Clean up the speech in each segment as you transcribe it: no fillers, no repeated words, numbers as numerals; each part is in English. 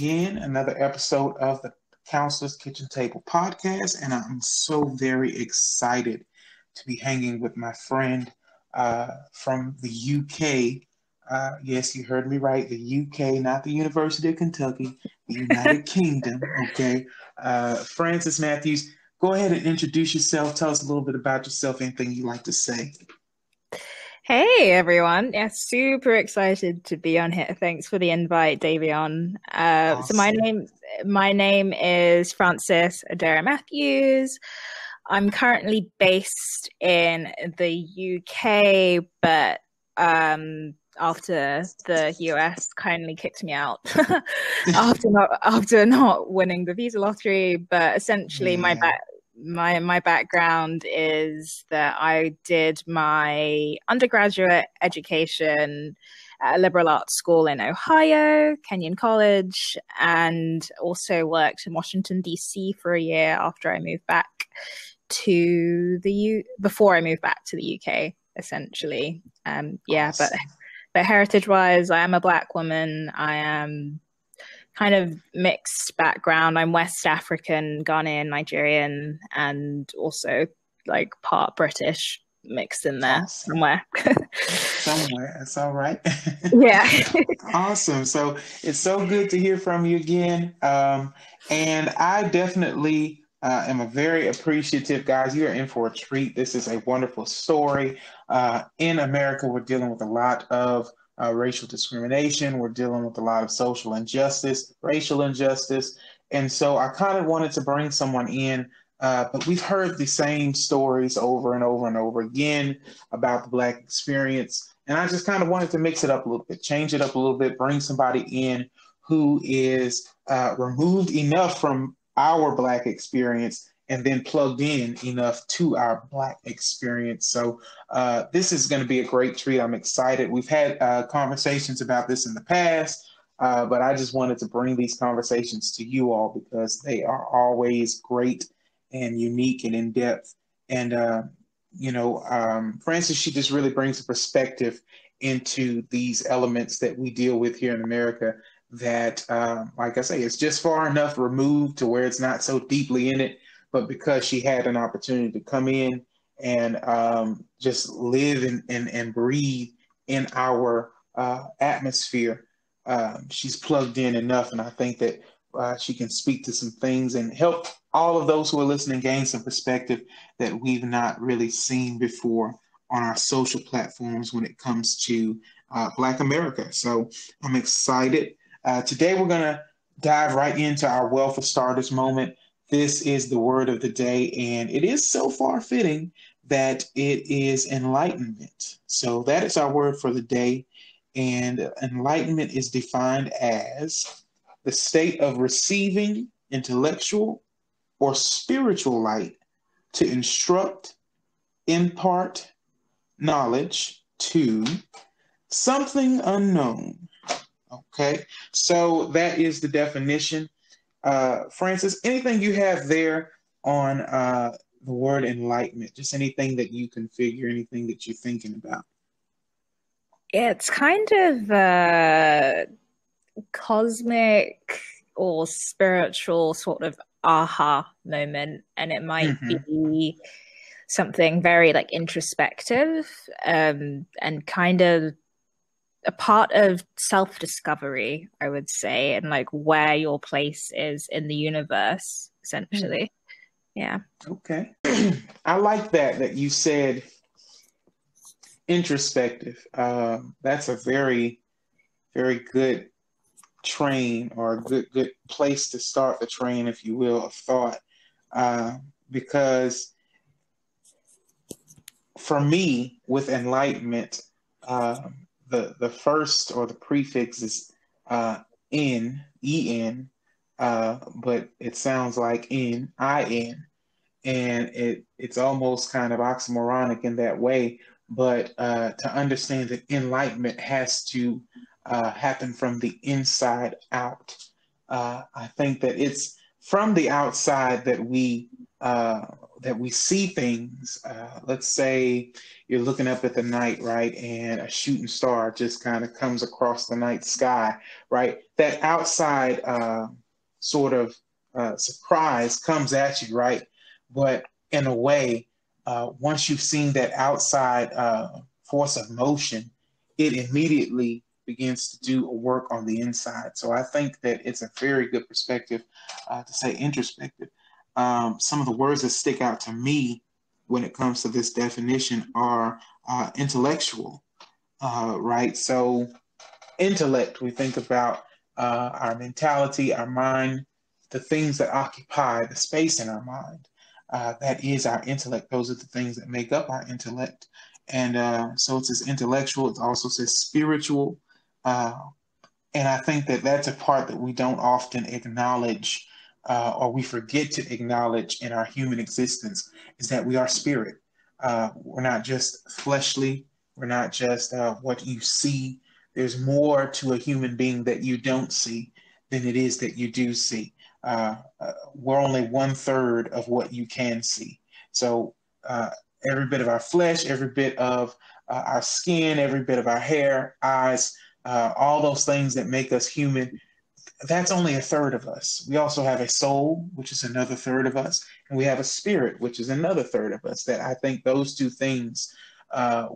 again, another episode of the Counselor's Kitchen Table podcast, and I'm so very excited to be hanging with my friend from the UK. Yes, you heard me right, the UK, not the University of Kentucky, the United Kingdom, okay? Francis Matthews, go ahead and introduce yourself. Tell us a little bit about yourself, anything you'd like to say. Hey everyone. Yeah, super excited to be on here. Thanks for the invite, Davion. So my Awesome. name is Frances Adair Matthews. I'm currently based in the UK, but after the US kindly kicked me out after not winning the visa lottery. But essentially Yeah. my background is that I did my undergraduate education at a liberal arts school in Ohio, Kenyon College, and also worked in Washington, D.C. for a year after I moved back before I moved back to the UK, essentially. Yeah, but Awesome. heritage-wise, I am a Black woman. I am kind of mixed background. I'm West African, Ghanaian, Nigerian, and also like part British mixed in there Awesome. somewhere. Somewhere. That's all right. Yeah. Awesome. So it's so good to hear from you again. And I definitely am a very appreciative, guys. You are in for a treat. This is a wonderful story. In America, we're dealing with a lot of racial discrimination. We're dealing with a lot of social injustice, racial injustice. And so I kind of wanted to bring someone in, but we've heard the same stories over and over and over again about the Black experience. And I just kind of wanted to mix it up a little bit, change it up a little bit, bring somebody in who is removed enough from our Black experience and then plugged in enough to our Black experience. So this is going to be a great treat. I'm excited. We've had conversations about this in the past, but I just wanted to bring these conversations to you all because they are always great and unique and in depth. And Francis, she just really brings a perspective into these elements that we deal with here in America that, like I say, it's just far enough removed to where it's not so deeply in it. But because she had an opportunity to come in and just live and breathe in our atmosphere, she's plugged in enough. And I think that she can speak to some things and help all of those who are listening gain some perspective that we've not really seen before on our social platforms when it comes to Black America. So I'm excited. Today we're going to dive right into our Wealth of Starters moment. This is the word of the day, and it is so far fitting that it is enlightenment. So that is our word for the day. And enlightenment is defined as the state of receiving intellectual or spiritual light to instruct, impart knowledge to something unknown. Okay, so that is the definition. Francis, anything you have there on the word enlightenment? Just anything that you can figure, anything that you're thinking about? Yeah, it's kind of a cosmic or spiritual sort of aha moment, and it might Mm-hmm. be something very like introspective, and kind of a part of self-discovery, I would say, and like where your place is in the universe, Hmm. essentially. Yeah. Okay. I like that you said introspective. That's a very, very good train or a good place to start the train, if you will, of thought. Uh, because for me, with enlightenment, the first or the prefix is en, but it sounds like in, and it's almost kind of oxymoronic in that way. But to understand that enlightenment has to happen from the inside out. I think that it's from the outside that we that we see things. Let's say you're looking up at the night, right, and a shooting star just kind of comes across the night sky, right? That outside sort of surprise comes at you, right? But in a way, once you've seen that outside force of motion, it immediately begins to do a work on the inside. So I think that it's a very good perspective to say introspective. Some of the words that stick out to me when it comes to this definition are intellectual, right? So intellect, we think about our mentality, our mind, the things that occupy the space in our mind. That is our intellect. Those are the things that make up our intellect. And so it says intellectual. It also says spiritual. Uh, and I think that that's a part that we don't often acknowledge or we forget to acknowledge in our human existence is that we are spirit. We're not just fleshly. We're not just what you see. There's more to a human being that you don't see than it is that you do see. We're only 1/3 of what you can see. So every bit of our flesh, every bit of our skin, every bit of our hair, eyes, all those things that make us human, that's only 1/3 of us. We also have a soul, which is another third of us, and we have a spirit, which is another third of us. That I think those two things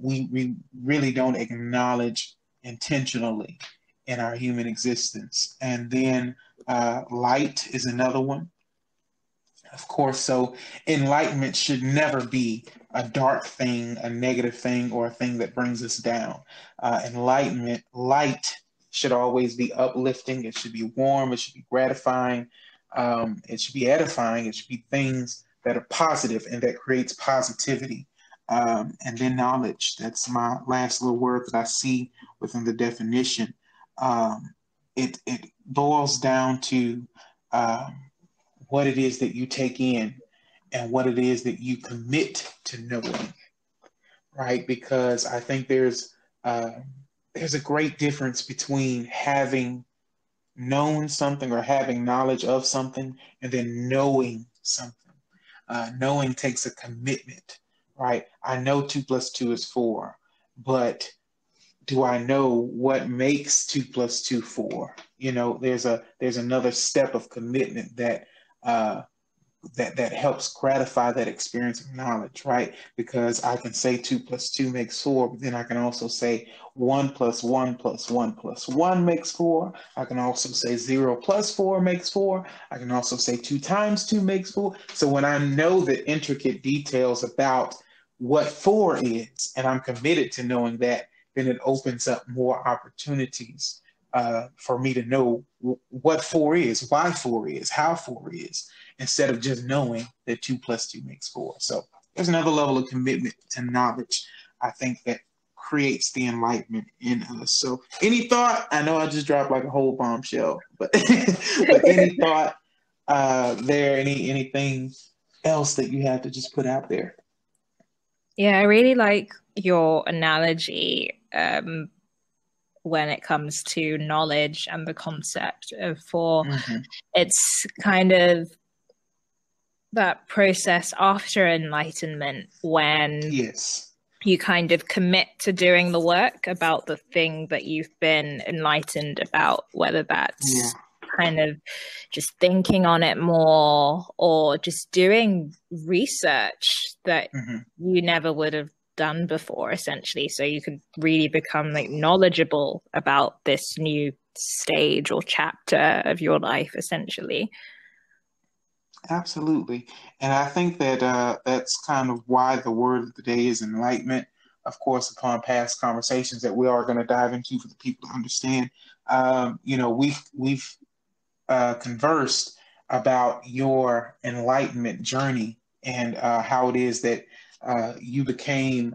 we really don't acknowledge intentionally in our human existence. And then light is another one, of course. So enlightenment should never be a dark thing, a negative thing, or a thing that brings us down. Enlightenment, light should always be uplifting. It should be warm. It should be gratifying. It should be edifying. It should be things that are positive and that creates positivity. And then knowledge. That's my last little word that I see within the definition. It boils down to what it is that you take in and what it is that you commit to knowing, right? Because I think there's a great difference between having known something or having knowledge of something and then knowing something. Knowing takes a commitment, right? I know 2 + 2 is 4, but do I know what makes 2 + 2 4? You know, there's another step of commitment that uh, that helps gratify that experience of knowledge, right? Because I can say 2 + 2 makes 4, but then I can also say 1 + 1 + 1 + 1 makes 4. I can also say 0 + 4 makes 4. I can also say 2 × 2 makes 4. So when I know the intricate details about what 4 is, and I'm committed to knowing that, then it opens up more opportunities for me to know what 4 is, why 4 is, how 4 is, instead of just knowing that 2 + 2 makes 4. So there's another level of commitment to knowledge, I think, that creates the enlightenment in us. So any thought? I know I just dropped like a whole bombshell, but but any thought there? Anything else that you have to just put out there? Yeah, I really like your analogy when it comes to knowledge and the concept of for Mm-hmm. it's kind of that process after enlightenment when Yes. you kind of commit to doing the work about the thing that you've been enlightened about, whether Yeah. that's kind of just thinking on it more or just doing research that Mm-hmm. you never would have done before, essentially. So you could really become like knowledgeable about this new stage or chapter of your life, essentially. Absolutely. And I think that that's kind of why the word of the day is enlightenment. Of course, upon past conversations that we are going to dive into for the people to understand, we've conversed about your enlightenment journey and how it is that you became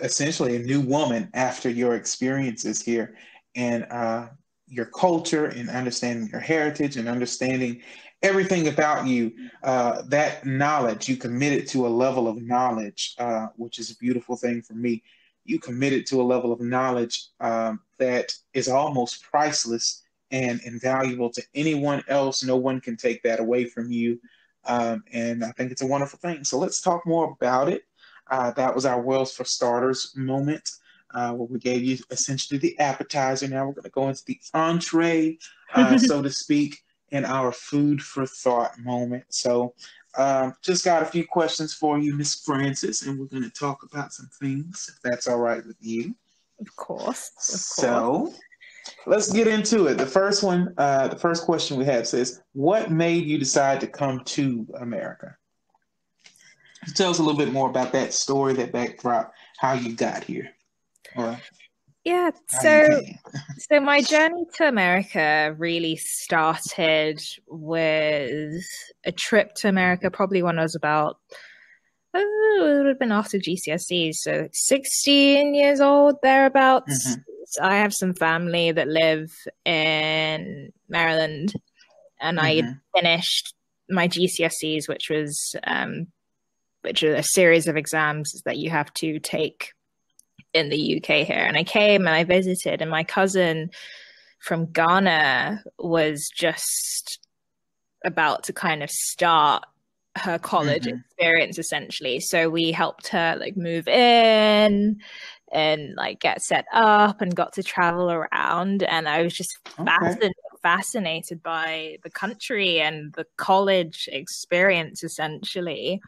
essentially a new woman after your experiences here and your culture and understanding your heritage and understanding everything about you. That knowledge, you committed to a level of knowledge, which is a beautiful thing for me. You committed to a level of knowledge that is almost priceless and invaluable to anyone else. No one can take that away from you. And I think it's a wonderful thing. So let's talk more about it. That was our Wells for Starters moment, where we gave you essentially the appetizer. Now we're going to go into the entree, so to speak, in our food for thought moment. So just got a few questions for you, Miss Francis, and we're going to talk about some things, if that's all right with you. Of course. So let's get into it. The first one, the first question we have says, what made you decide to come to America? Tell us a little bit more about that story, that backdrop, how you got here. Or yeah, so my journey to America really started with a trip to America, probably when I was about, it would have been after GCSEs, so 16 years old, thereabouts. Mm-hmm. I have some family that live in Maryland, and I finished my GCSEs, which was are a series of exams that you have to take in the UK here. And I came and I visited, and my cousin from Ghana was just about to kind of start her college experience, essentially. So we helped her like move in and like get set up and got to travel around. And I was just fascinated by the country and the college experience, essentially.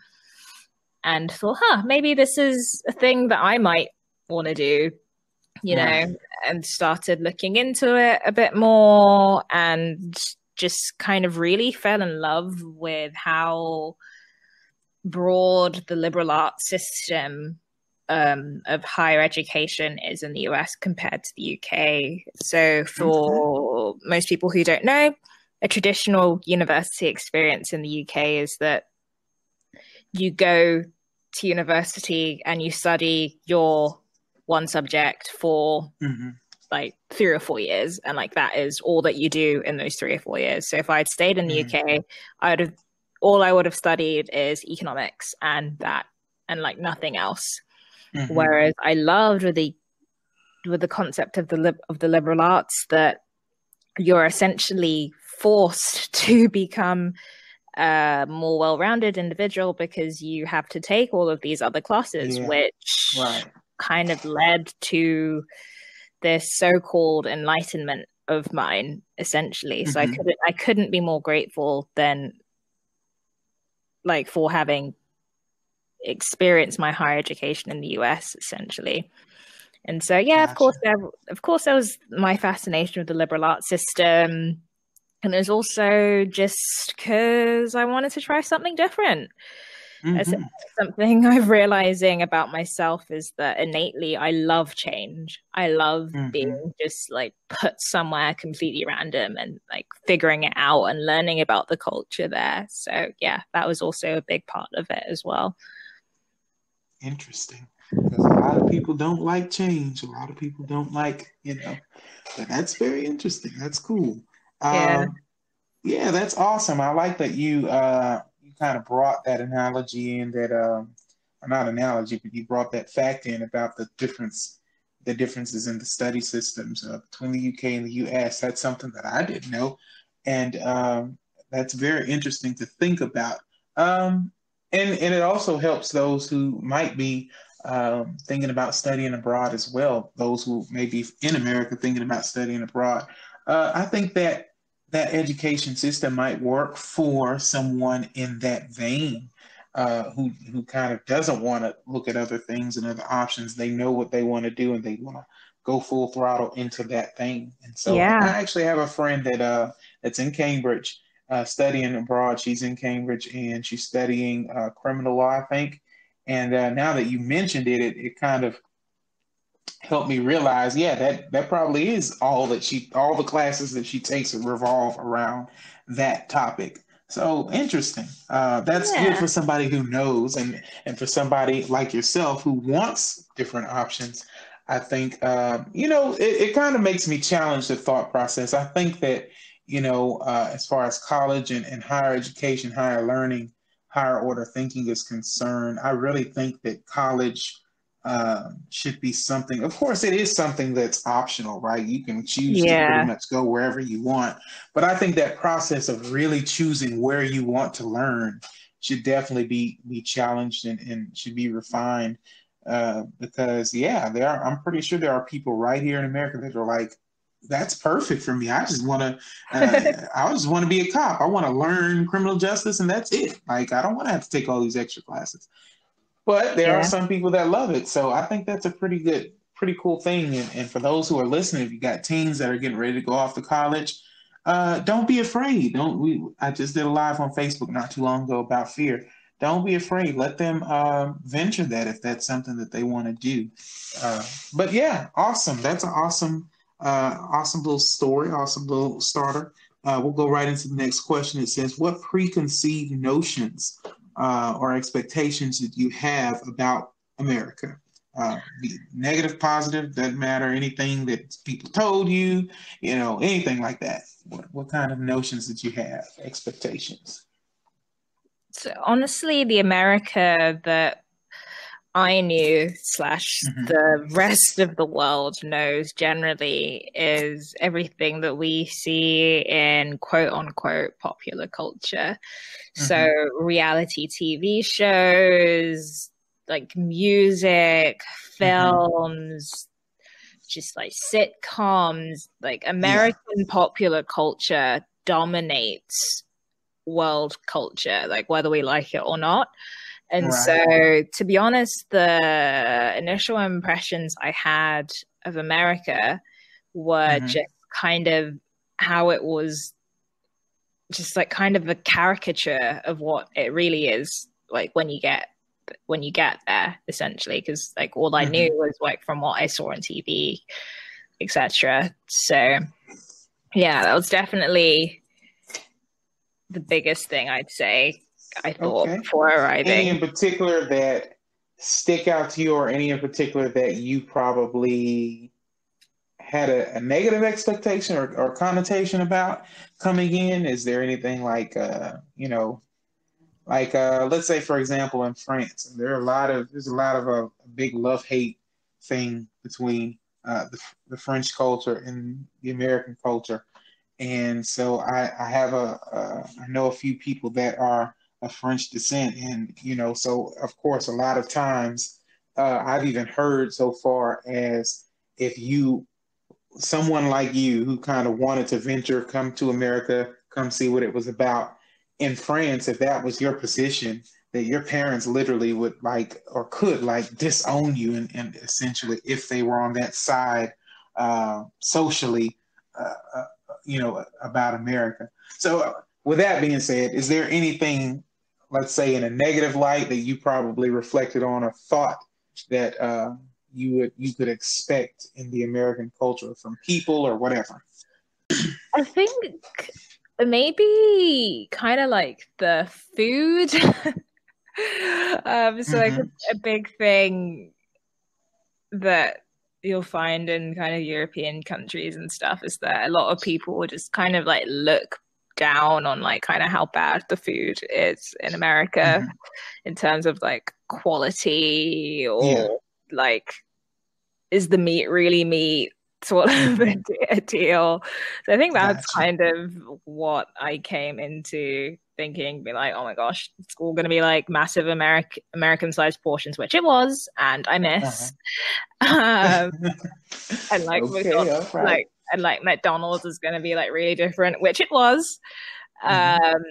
And thought, maybe this is a thing that I might want to do, you know, and started looking into it a bit more, and just kind of really fell in love with how broad the liberal arts system of higher education is in the US compared to the UK. So for most people who don't know, a traditional university experience in the UK is that you go to university and you study your one subject for like 3 or 4 years, and like that is all that you do in those 3 or 4 years. So if I'd stayed in the UK, all I would have studied is economics and like nothing else. Whereas I loved with the concept of the liberal arts that you're essentially forced to become a more well-rounded individual, because you have to take all of these other classes, which kind of led to this so-called enlightenment of mine, essentially. So I couldn't be more grateful than like for having experienced my higher education in the US, essentially. And so of course there was my fascination with the liberal arts system. And it was also just because I wanted to try something different. Something I'm realizing about myself is that innately I love change. I love being just like put somewhere completely random and like figuring it out and learning about the culture there. So yeah, that was also a big part of it as well. Interesting. Because a lot of people don't like change. A lot of people don't like, but that's very interesting. That's cool. Yeah, that's awesome. I like that you kind of brought that analogy in, that or not analogy, but you brought that fact in about the differences in the study systems between the UK and the US. That's something that I didn't know, and that's very interesting to think about. And it also helps those who might be thinking about studying abroad as well. Those who may be in America thinking about studying abroad. I think that education system might work for someone in that vein, who kind of doesn't want to look at other things and other options. They know what they want to do, and they want to go full throttle into that thing. And so I actually have a friend that's in Cambridge, studying abroad. She's in Cambridge and she's studying criminal law, I think. And now that you mentioned it, it kind of helped me realize, that probably is all the classes that she takes revolve around that topic. So interesting. That's good for somebody who knows, and for somebody like yourself who wants different options. I think, it kind of makes me challenge the thought process. I think that, as far as college and higher education, higher learning, higher order thinking is concerned, I really think that college should be something. Of course, it is something that's optional, right? You can choose to pretty Yeah. much go wherever you want. But I think that process of really choosing where you want to learn should definitely be challenged and should be refined. Because yeah, I'm pretty sure there are people right here in America that are like, that's perfect for me. I just want to be a cop. I want to learn criminal justice, and that's it. Like, I don't want to have to take all these extra classes. But there are Yeah. some people that love it. So I think that's a pretty cool thing. And for those who are listening, if you got teens that are getting ready to go off to college, don't be afraid. Don't we? I just did a live on Facebook not too long ago about fear. Don't be afraid. Let them venture that if that's something that they want to do. But yeah, awesome. That's an awesome little story, awesome little starter. We'll go right into the next question. It says, what preconceived notions or expectations that you have about America? Be negative, positive, doesn't matter. Anything that people told you, anything like that. What kind of notions did you have? Expectations? So honestly, the America that I knew slash Mm-hmm. the rest of the world knows generally is everything that we see in quote unquote popular culture. So Mm-hmm. reality TV shows, like music, Mm-hmm. films, just like sitcoms, like Yeah. American popular culture dominates world culture, like whether we like it or not. And Right. so, to be honest, the initial impressions I had of America were Mm-hmm. just kind of how it was, just like kind of a caricature of what it really is like when you get there, essentially, because like all I knew Mm-hmm. was like from what I saw on TV, etc. So yeah, that was definitely the biggest thing I'd say I thought Okay. before Any in arriving. particular that stick out to you, or any in particular that you probably had a negative expectation or connotation about coming in? Is there anything like, let's say, for example, in France, there's a lot of a big love hate thing between the French culture and the American culture. And so I have I know a few people that are of French descent, and so of course a lot of times I've even heard so far as, if you someone like you who kind of wanted to venture, come to America, come see what it was about in France, if that was your position, that your parents literally would like, or could like, disown you, and essentially, if they were on that side socially, uh, uh, about America. So, with that being said, is there anything, let's say, in a negative light that you probably reflected on or thought that you could expect in the American culture from people or whatever? I think maybe kind of like the food. So like Mm-hmm. a big thing that you'll find in kind of European countries and stuff is that a lot of people will just kind of like look down on like kind of how bad the food is in America Mm-hmm. in terms of like quality Yeah. or like is the meat really meat sort of Mm-hmm. a deal. So I think that's Gotcha. kind of what I came into thinking, be like, oh my gosh, it's all going to be like massive American sized portions, which it was, and I Uh-huh. miss. Um, and like Okay. All right. like McDonald's is going to be like really different, which it was. Mm-hmm. Um,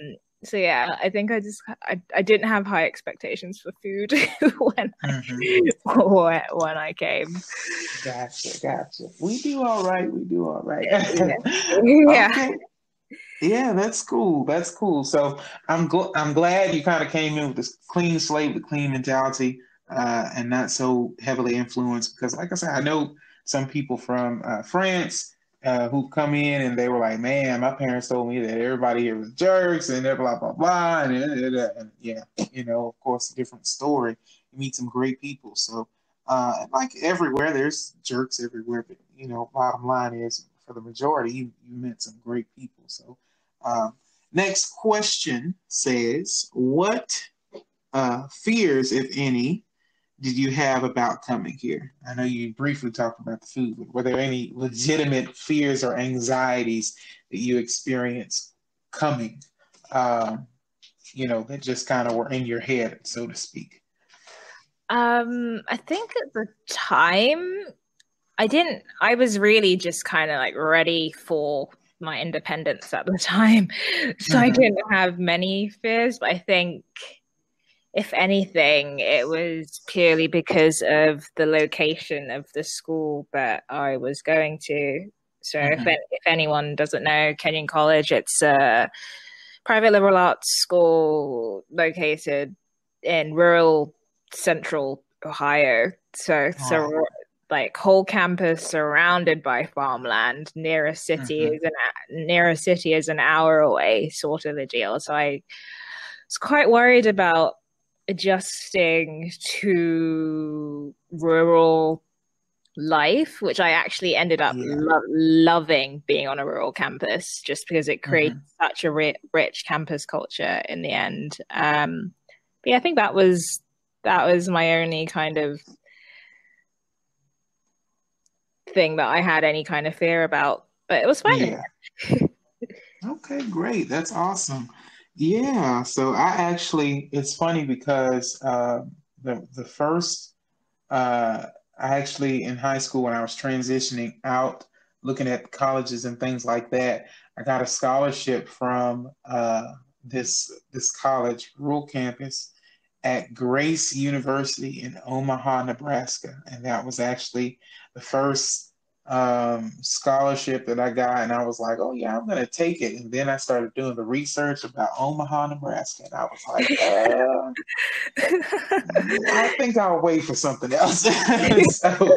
so yeah, I think I didn't have high expectations for food when Mm-hmm. when I came. Gotcha. Gotcha. We do all right. We do all right. Yeah. Yeah. Okay. Yeah, that's cool. That's cool. So I'm glad you kind of came in with this clean slate, with clean mentality, and not so heavily influenced. Because, like I said, I know some people from France who come in and they were like, "Man, my parents told me that everybody here was jerks and they're blah blah blah," and yeah, of course, a different story. You meet some great people. So, like everywhere, there's jerks everywhere. But bottom line is, for the majority, you met some great people. So. Um, Next question says, what fears, if any, did you have about coming here? I know you briefly talked about the food, but were there any legitimate fears or anxieties that you experienced coming, um, that just kind of were in your head, so to speak? I think at the time I was really just kind of like ready for my independence at the time. So I Mm-hmm. didn't have many fears, but I think if anything, it was purely because of the location of the school that I was going to. So Mm-hmm. if anyone doesn't know Kenyon College, it's a private liberal arts school located in rural central Ohio. All right. Like whole campus surrounded by farmland. Mm-hmm. Near a city is an hour away, sort of a deal. So I was quite worried about adjusting to rural life, which I actually ended up Yeah. loving being on a rural campus just because it creates Mm-hmm. such a rich campus culture in the end. But yeah, I think that was my only kind of thing that I had any kind of fear about, but it was fine. Yeah. Okay, great. That's awesome. Yeah. So I actually, it's funny because the first uh, I actually in high school when I was transitioning out, looking at colleges and things like that, I got a scholarship from this college, rural campus at Grace University in Omaha, Nebraska, and that was actually the first scholarship that I got, and I was like, "Oh yeah, I'm gonna take it." And then I started doing the research about Omaha, Nebraska, and I was like, I think I'll wait for something else." So,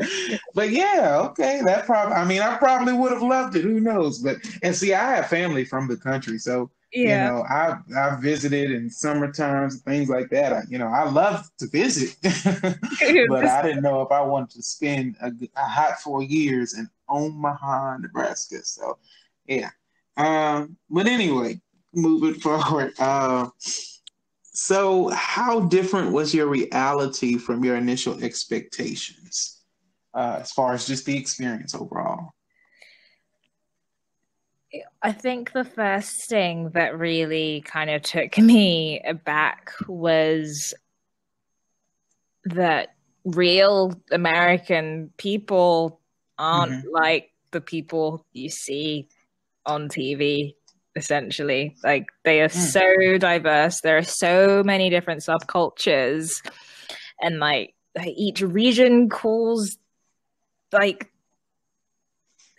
but yeah, okay, that probably. I mean, I probably would have loved it. Who knows? But and see, I have family from the country, so Yeah. I visited in summer times and things like that. I love to visit, but I didn't know if I wanted to spend a hot 4 years in Omaha, Nebraska. So, yeah. But anyway, moving forward. So, how different was your reality from your initial expectations, as far as just the experience overall? I think the first thing that really kind of took me aback was that real American people aren't Mm-hmm. like the people you see on TV, essentially. Like they are Mm, so diverse. There are so many different subcultures, and like each region calls like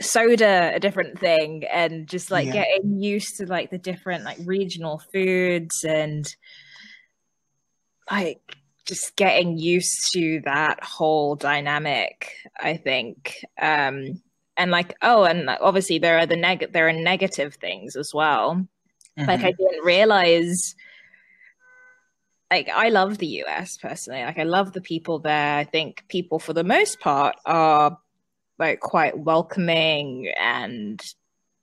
soda a different thing, and just like yeah. getting used to like the different like regional foods and like just getting used to that whole dynamic, I think. And like, oh, and obviously there are negative things as well. Like I Mm-hmm. didn't realize, like I love the US personally. Like I love the people there. I think people for the most part are like quite welcoming and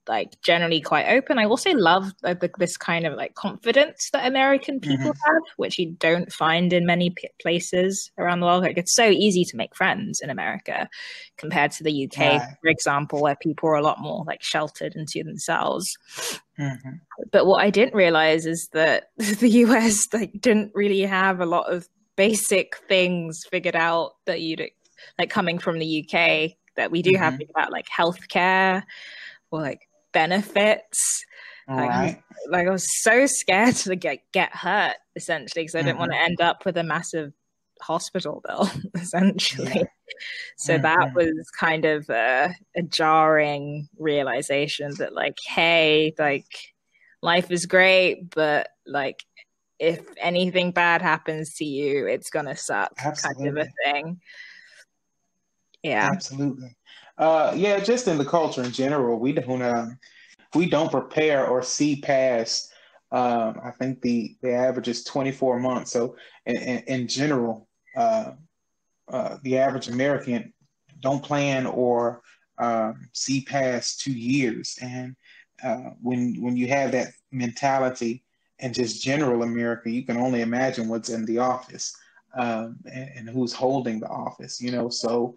like generally quite open. I also love this kind of like confidence that American people Mm-hmm. have, which you don't find in many places around the world. Like it's so easy to make friends in America compared to the UK, Right. for example, where people are a lot more like sheltered into themselves. Mm-hmm. But what I didn't realize is that the US like didn't really have a lot of basic things figured out that you'd like coming from the UK that we do have Mm-hmm. figured out, like healthcare or like benefits. All Like right. I was so scared to get hurt essentially because I didn't want Mm-hmm. to end up with a massive hospital bill essentially. Yeah. So that Mm-hmm. was kind of a jarring realization that like, hey, like life is great, but like if anything bad happens to you, it's gonna suck, kind of a Absolutely. thing. Yeah. Absolutely. Yeah, just in the culture in general, we don't prepare or see past. I think the average is 24 months. So in general, uh, the average American don't plan or see past 2 years. And when you have that mentality and just general America, you can only imagine what's in the office. and who's holding the office. So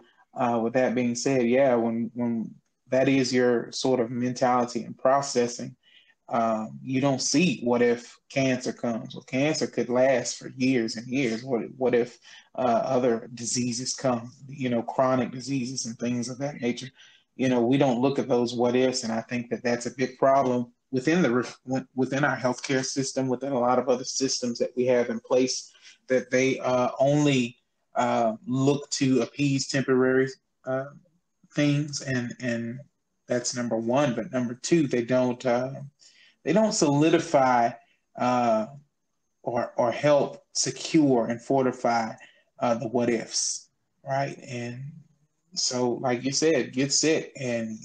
with that being said, yeah, when that is your sort of mentality and processing, you don't see what if cancer comes. Well, cancer could last for years and years. What if other diseases come? Chronic diseases and things of that nature. We don't look at those what ifs, and I think that that's a big problem within our healthcare system, within a lot of other systems that we have in place, that they only look to appease temporary uh, things, and that's number one. But number two, they don't solidify uh, or help secure and fortify the what ifs, right? And so, like you said, get sick, and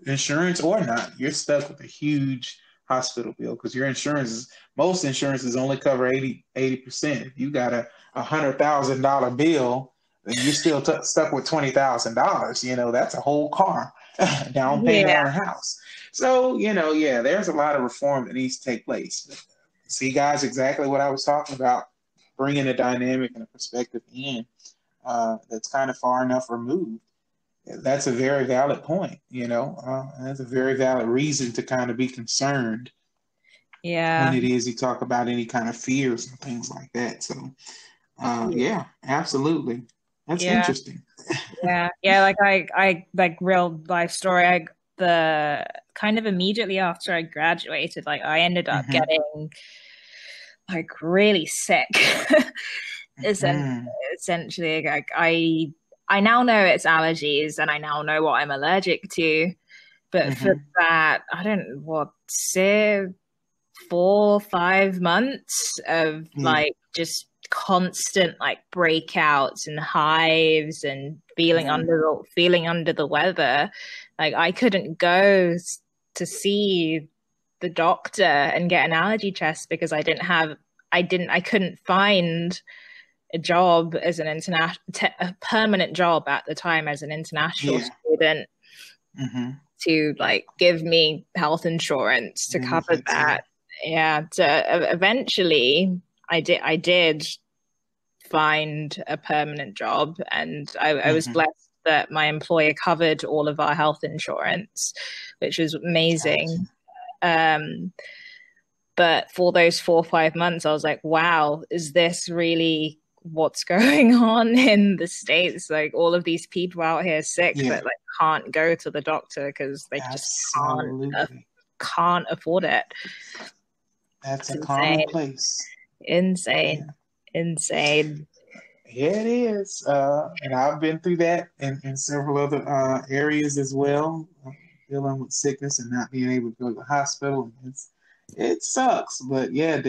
insurance or not, you're stuck with a huge hospital bill, because most insurances only cover 80%. If you got a $100,000 bill, then you're still stuck with $20,000. That's a whole car down payment Yeah. on a house. So, yeah, there's a lot of reform that needs to take place. See, guys, exactly what I was talking about, bringing a dynamic and a perspective in that's kind of far enough removed. That's a very valid point. That's a very valid reason to kind of be concerned when Yeah. it is you talk about any kind of fears and things like that. So, yeah, absolutely. That's Yeah. interesting. Yeah. Like I like real life story. The kind of immediately after I graduated, like I ended up Mm-hmm. getting like really sick. Mm-hmm. Essentially, like I now know it's allergies, and I now know what I'm allergic to. But for Mm-hmm. that, I don't what say 4 5 months of Yeah. like just constant like breakouts and hives and Mm-hmm. feeling under the weather. Like I couldn't go to see the doctor and get an allergy test because I couldn't find a job as a permanent job at the time as an international Yeah. student Mm-hmm. to like give me health insurance to cover Benefits. Yeah. that. Yeah. So eventually I did find a permanent job, and I was Mm-hmm. blessed that my employer covered all of our health insurance, which was Gotcha. amazing. Um, but for those 4 or 5 months, I was like, wow, is this really what's going on in the States? Like all of these people out here sick Yeah. that like can't go to the doctor because they just Absolutely. can't afford it. That's It's a insane, commonplace. insane, Yeah. insane. Yeah, it is. And I've been through that in several other areas as well, dealing with sickness and not being able to go to the hospital. It sucks, but yeah,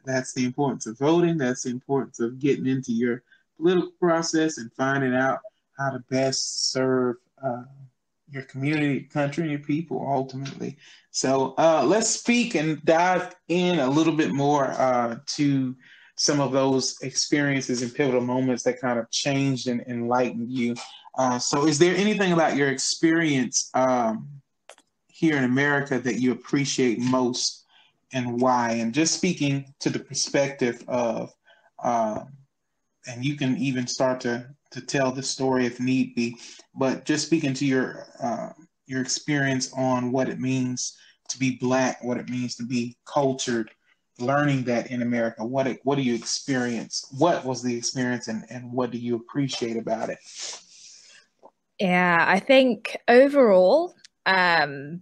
that's the importance of voting. That's the importance of getting into your political process and finding out how to best serve your community, country, and your people ultimately. So let's speak and dive in a little bit more to some of those experiences and pivotal moments that kind of changed and enlightened you. So, is there anything about your experience here in America that you appreciate most, and why? And just speaking to the perspective of, um, and you can even start to tell the story if need be, but just speaking to your experience on what it means to be Black, what it means to be cultured, learning that in America. What do you experience? What was the experience, and what do you appreciate about it? Yeah, I think overall, um,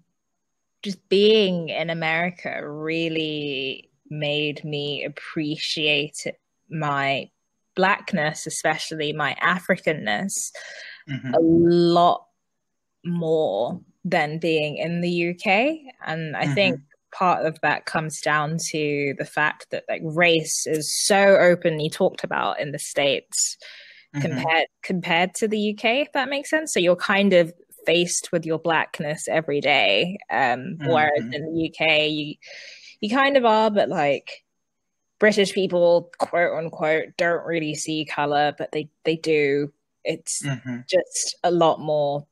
just being in America really made me appreciate my blackness, especially my Africanness, a Mm-hmm. lot more than being in the UK. And I think Mm-hmm. part of that comes down to the fact that like race is so openly talked about in the States Mm-hmm. compared to the UK, if that makes sense. So you're kind of faced with your blackness every day. Whereas Mm-hmm. in the UK, you kind of are, but like British people, quote unquote, don't really see color, but they do. It's Mm-hmm. just a lot more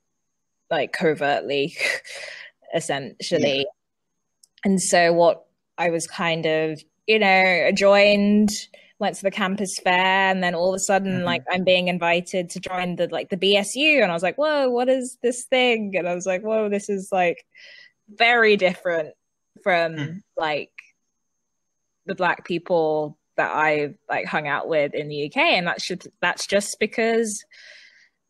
like covertly, Yeah. essentially. And so what I was kind of, joined went to the campus fair, and then all of a sudden, like, I'm being invited to join the BSU, and I was like, whoa, what is this thing? And I was like, whoa, this is like very different from like the Black people that I like hung out with in the UK. And that's just because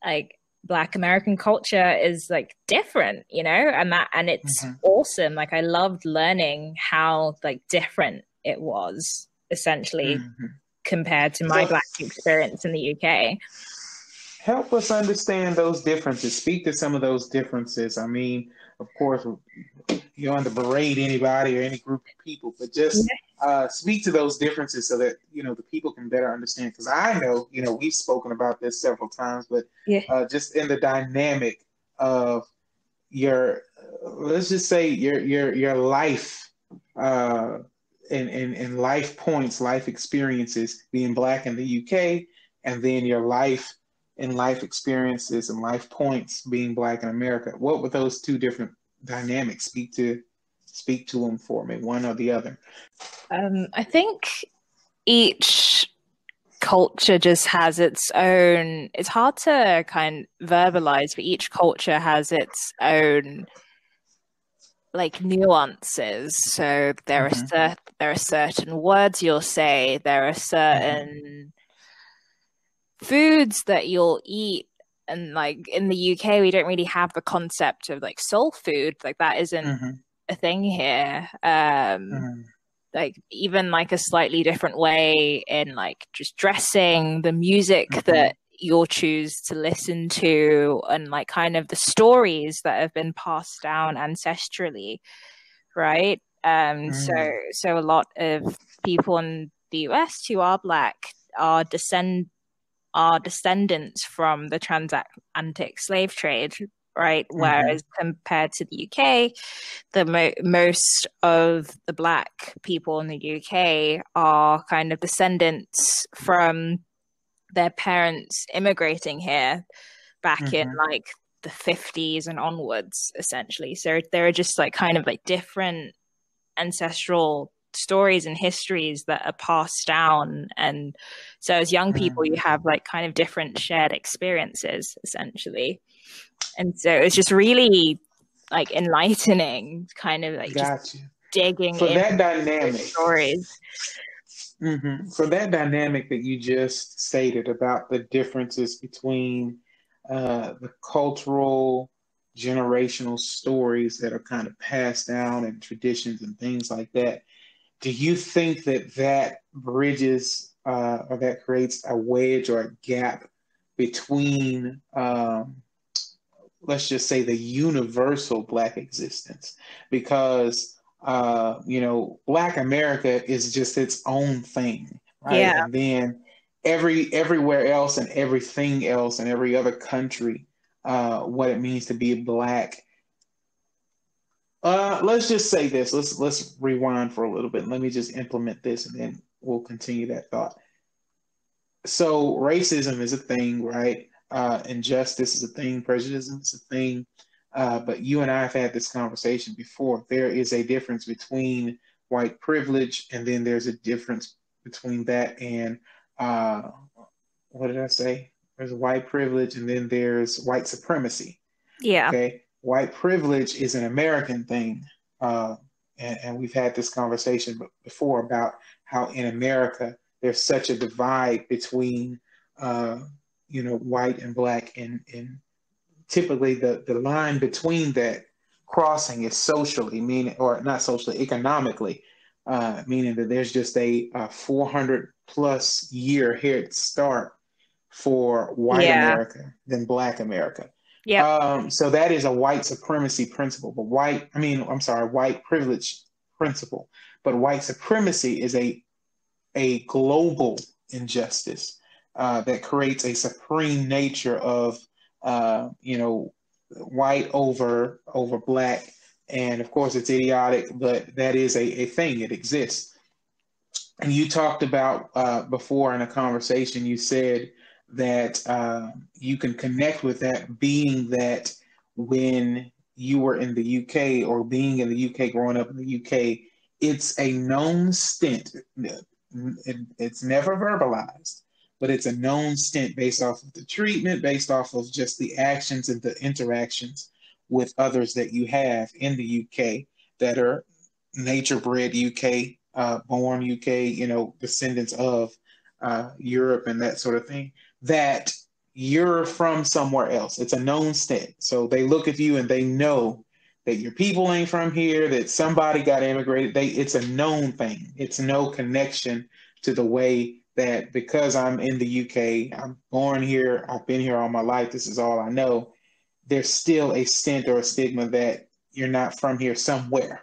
like Black American culture is like different, and it's awesome. Like, I loved learning how like different it was essentially compared to my Black experience in the UK. Help us understand those differences. Speak to some of those differences. I mean, of course, you don't have to berate anybody or any group of people, but just speak to those differences so that, the people can better understand. Because I know, we've spoken about this several times, but just in the dynamic of your, let's just say your life, and life points, life experiences being Black in the UK, and then your life and life experiences and life points being Black in America. What were those two different dynamics? Speak to them for me, one or the other. I think each culture just has its own, it's hard to kind of verbalize, but each culture has its own like nuances. So there are certain words you'll say, there are certain foods that you'll eat, and like in the UK we don't really have the concept of like soul food. Like, that isn't a thing here. Like, even like a slightly different way in like just dressing, the music that you'll choose to listen to, and like kind of the stories that have been passed down ancestrally, right? So a lot of people in the US who are Black are descendants from the transatlantic slave trade, right? Whereas compared to the UK, most of the Black people in the UK are kind of descendants from their parents immigrating here back in like the 50s and onwards, essentially. So there are just like kind of like different ancestral stories and histories that are passed down, and so as young people you have like kind of different shared experiences essentially, and so it's just really like enlightening, kind of like just digging for in that dynamic stories. For that dynamic that you just stated about the differences between the cultural generational stories that are kind of passed down and traditions and things like that, do you think that bridges or that creates a wedge or a gap between, let's just say, the universal Black existence? Because, Black America is just its own thing, right? Yeah. And then everywhere else and everything else and every other country, what it means to be Black. Let's just say this. Let's rewind for a little bit. Let me just implement this, and then we'll continue that thought. So racism is a thing, right? Injustice is a thing. Prejudice is a thing. But you and I have had this conversation before. There is a difference between white privilege, and then there's a difference between that and what did I say? There's white privilege, and then there's white supremacy. Yeah. Okay. White privilege is an American thing. And we've had this conversation before about how in America there's such a divide between, white and Black. And typically the line between that crossing is socially, meaning, or not socially, economically, meaning that there's just a 400 plus year head start for white America than Black America. Yeah. So that is a white supremacy principle, but white privilege principle. But white supremacy is a global injustice that creates a supreme nature of white over Black. And of course it's idiotic, but that is a thing. It exists. And you talked about before in a conversation, you said that you can connect with that, being that when you were in the UK, or being in the UK, growing up in the UK, it's a known stint. It's never verbalized, but it's a known stint based off of the treatment, based off of just the actions and the interactions with others that you have in the UK that are nature bred UK, born UK, descendants of Europe and that sort of thing, that you're from somewhere else. It's a known stint. So they look at you and they know that your people ain't from here, that somebody got immigrated. It's a known thing. It's no connection to the way that because I'm in the UK, I'm born here, I've been here all my life, this is all I know. There's still a stint or a stigma that you're not from here somewhere,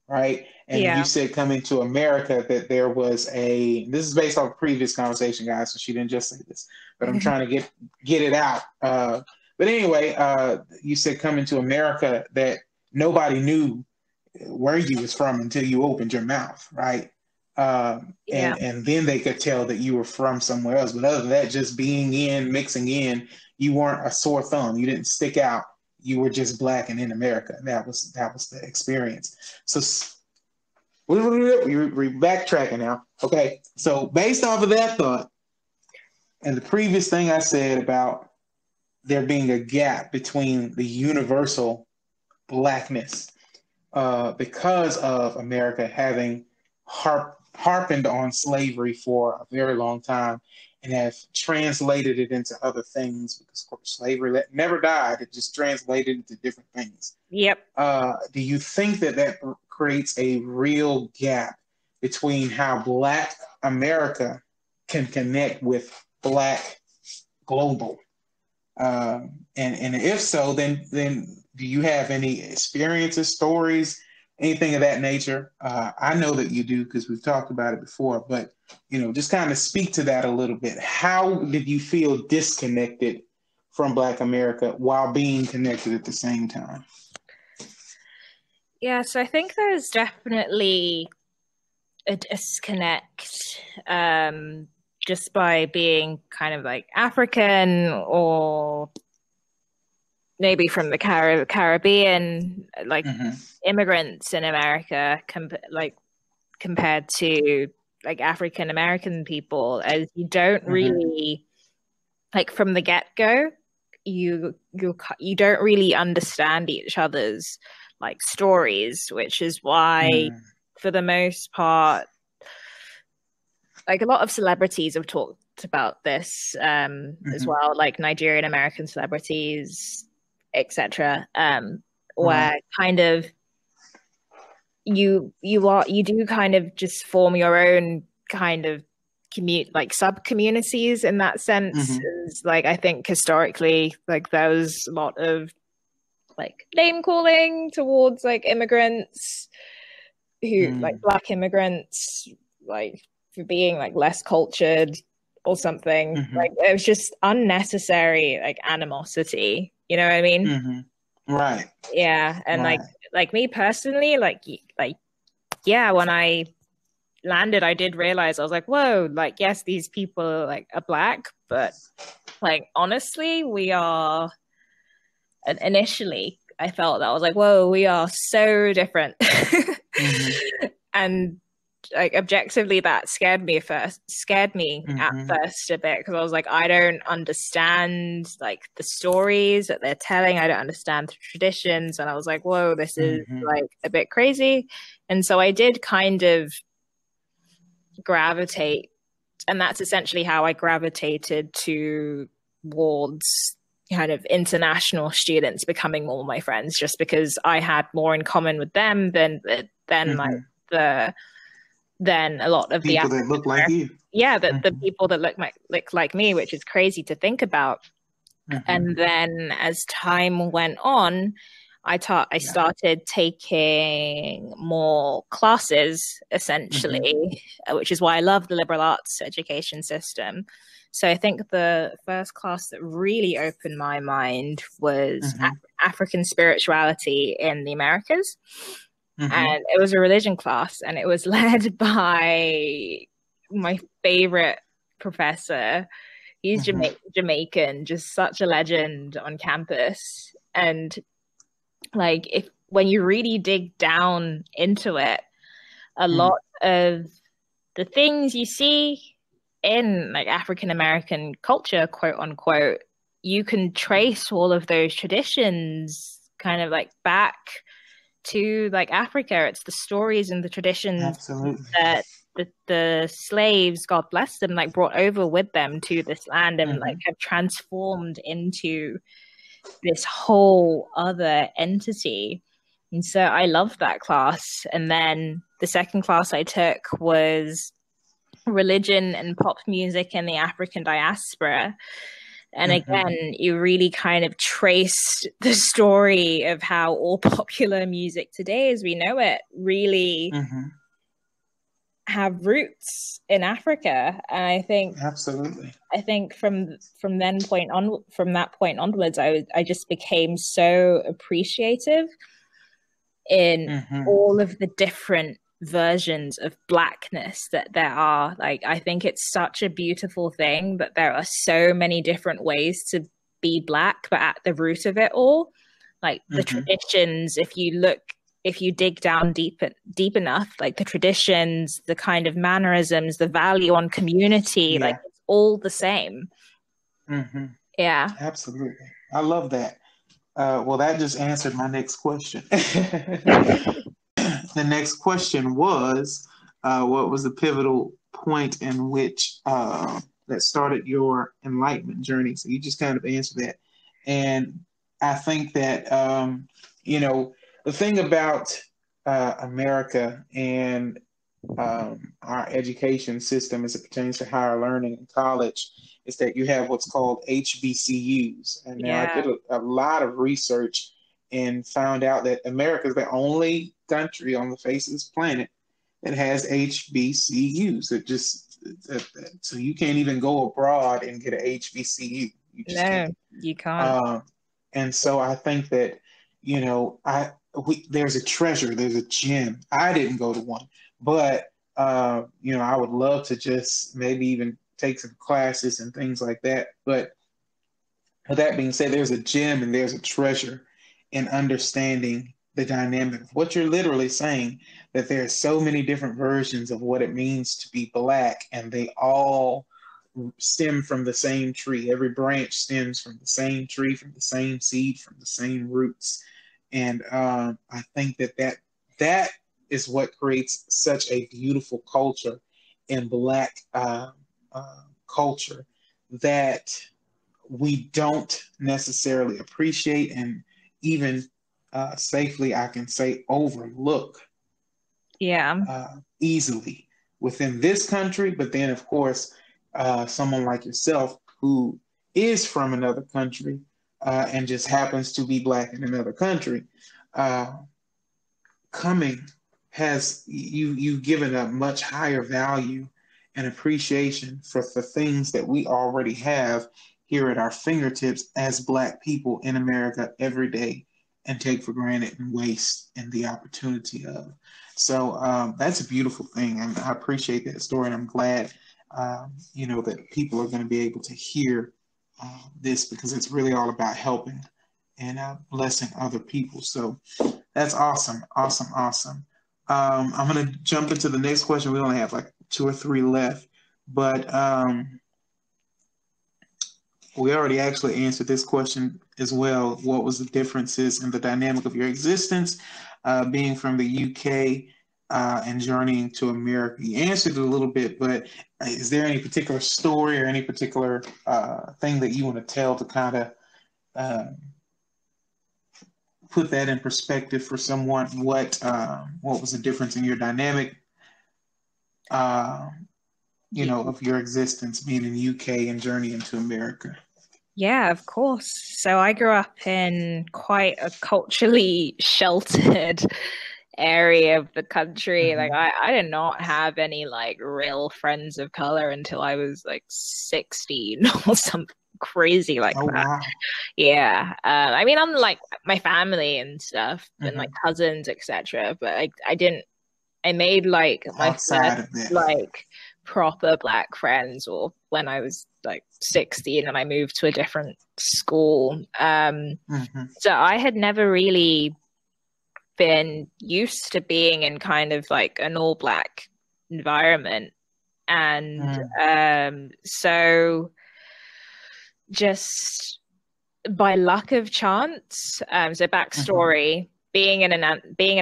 right? And you Yeah. said coming to America that there was this is based off a previous conversation, guys, so she didn't just say this, but I'm trying to get it out. But anyway, you said coming to America that nobody knew where you was from until you opened your mouth, right? Yeah. And then they could tell that you were from somewhere else. But other than that, just being in, mixing in, you weren't a sore thumb. You didn't stick out. You were just black and in America. That was the experience. So we're backtracking now. Okay. So based off of that thought and the previous thing I said about there being a gap between the universal blackness because of America having harpened on slavery for a very long time and have translated it into other things because, of course, slavery never died. It just translated into different things. Yep. Do you think that creates a real gap between how Black America can connect with Black global? And if so, then do you have any experiences, stories, anything of that nature? I know that you do because we've talked about it before, but just kind of speak to that a little bit. How did you feel disconnected from Black America while being connected at the same time? Yeah, so I think there's definitely a disconnect just by being kind of like African or maybe from the Caribbean, like immigrants in America, compared to like African American people, as you don't really like from the get-go, you don't really understand each other's like stories, which is why for the most part, like a lot of celebrities have talked about this as well, like Nigerian American celebrities, etc. Where kind of you do kind of just form your own kind of sub communities in that sense. Like I think historically, like there was a lot of like name calling towards like immigrants who like Black immigrants, like for being like less cultured or something. Like it was just unnecessary like animosity, you know what I mean? Right. Yeah. And like me personally, like yeah, when I landed, I did realize, I was like, whoa, like yes, these people like are Black, but like honestly, we are. And initially I felt that I was like, whoa, we are so different. And like objectively that scared me at first a bit, because I was like, I don't understand like the stories that they're telling, I don't understand the traditions, and I was like, whoa, this is like a bit crazy. And so I did kind of gravitate, and that's essentially how I gravitated towards kind of international students becoming more my friends, just because I had more in common with them than like than a lot of people that look like you. Yeah, the people that look like me, which is crazy to think about. And then as time went on, I started taking more classes, essentially, which is why I love the liberal arts education system. So I think the first class that really opened my mind was African spirituality in the Americas. And it was a religion class, and it was led by my favorite professor. He's Jamaican, just such a legend on campus. And like when you really dig down into it, a lot of the things you see in like African American culture, quote unquote, you can trace all of those traditions kind of like back to like Africa. It's the stories and the traditions Absolutely. that the slaves, God bless them, like brought over with them to this land and like have transformed into this whole other entity. And so I loved that class. And then the second class I took was religion and pop music in the African diaspora. And again, you really kind of traced the story of how all popular music today, as we know it, really have roots in Africa. And I think Absolutely. from that point onwards, I just became so appreciative in all of the different versions of blackness that there are. Like, I think it's such a beautiful thing that there are so many different ways to be black, but at the root of it all, like the traditions, if you dig down deep enough, like the traditions, the kind of mannerisms, the value on community, like it's all the same. Yeah, absolutely. I love that. Well, that just answered my next question. The next question was, what was the pivotal point in which that started your enlightenment journey? So you just kind of answered that. And I think that, the thing about America and our education system as it pertains to higher learning in college is that you have what's called HBCUs. And now I did a lot of research and found out that America is the only country on the face of this planet that has HBCUs. So you can't even go abroad and get an HBCU. You just can't. You can't. And so I think that, there's a treasure, there's a gem. I didn't go to one, but I would love to just maybe even take some classes and things like that. But with that being said, there's a gem and there's a treasure in understanding the dynamic of what you're literally saying, that there are so many different versions of what it means to be Black, and they all stem from the same tree. Every branch stems from the same tree, from the same seed, from the same roots. And I think that is what creates such a beautiful culture in Black culture that we don't necessarily appreciate, and even safely, I can say, overlook easily within this country. But then, of course, someone like yourself who is from another country and just happens to be Black in another country, you've given a much higher value and appreciation for the things that we already have here at our fingertips as Black people in America every day, and take for granted and waste in the opportunity of. So that's a beautiful thing, and I appreciate that story, and I'm glad that people are going to be able to hear this, because it's really all about helping and blessing other people. So that's awesome. I'm going to jump into the next question. We only have like 2 or 3 left, but we already actually answered this question as well. What was the differences in the dynamic of your existence being from the UK and journeying to America? You answered it a little bit, but is there any particular story or any particular thing that you want to tell to kind of put that in perspective for someone? What was the difference in your dynamic, of your existence being in the UK and journeying to America? Yeah, of course. So I grew up in quite a culturally sheltered area of the country. Like I did not have any like real friends of color until I was like 16 or something crazy like that. Wow. Yeah. I mean, I'm like my family and stuff and like cousins, etc. But I made like my first like proper Black friends or when I was like 16 and I moved to a different school. So I had never really been used to being in kind of like an all Black environment And Mm. so just by luck of chance, so Mm-hmm. backstory, being an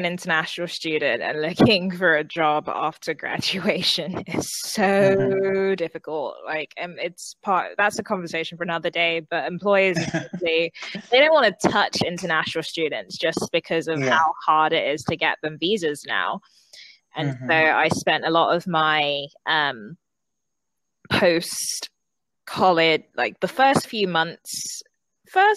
international student and looking for a job after graduation is Mm-hmm. so difficult. Like, that's a conversation for another day, but employers especially, they don't want to touch international students just because of Yeah. how hard it is to get them visas now. And so Mm-hmm. I spent a lot of my post college, like the first few months, I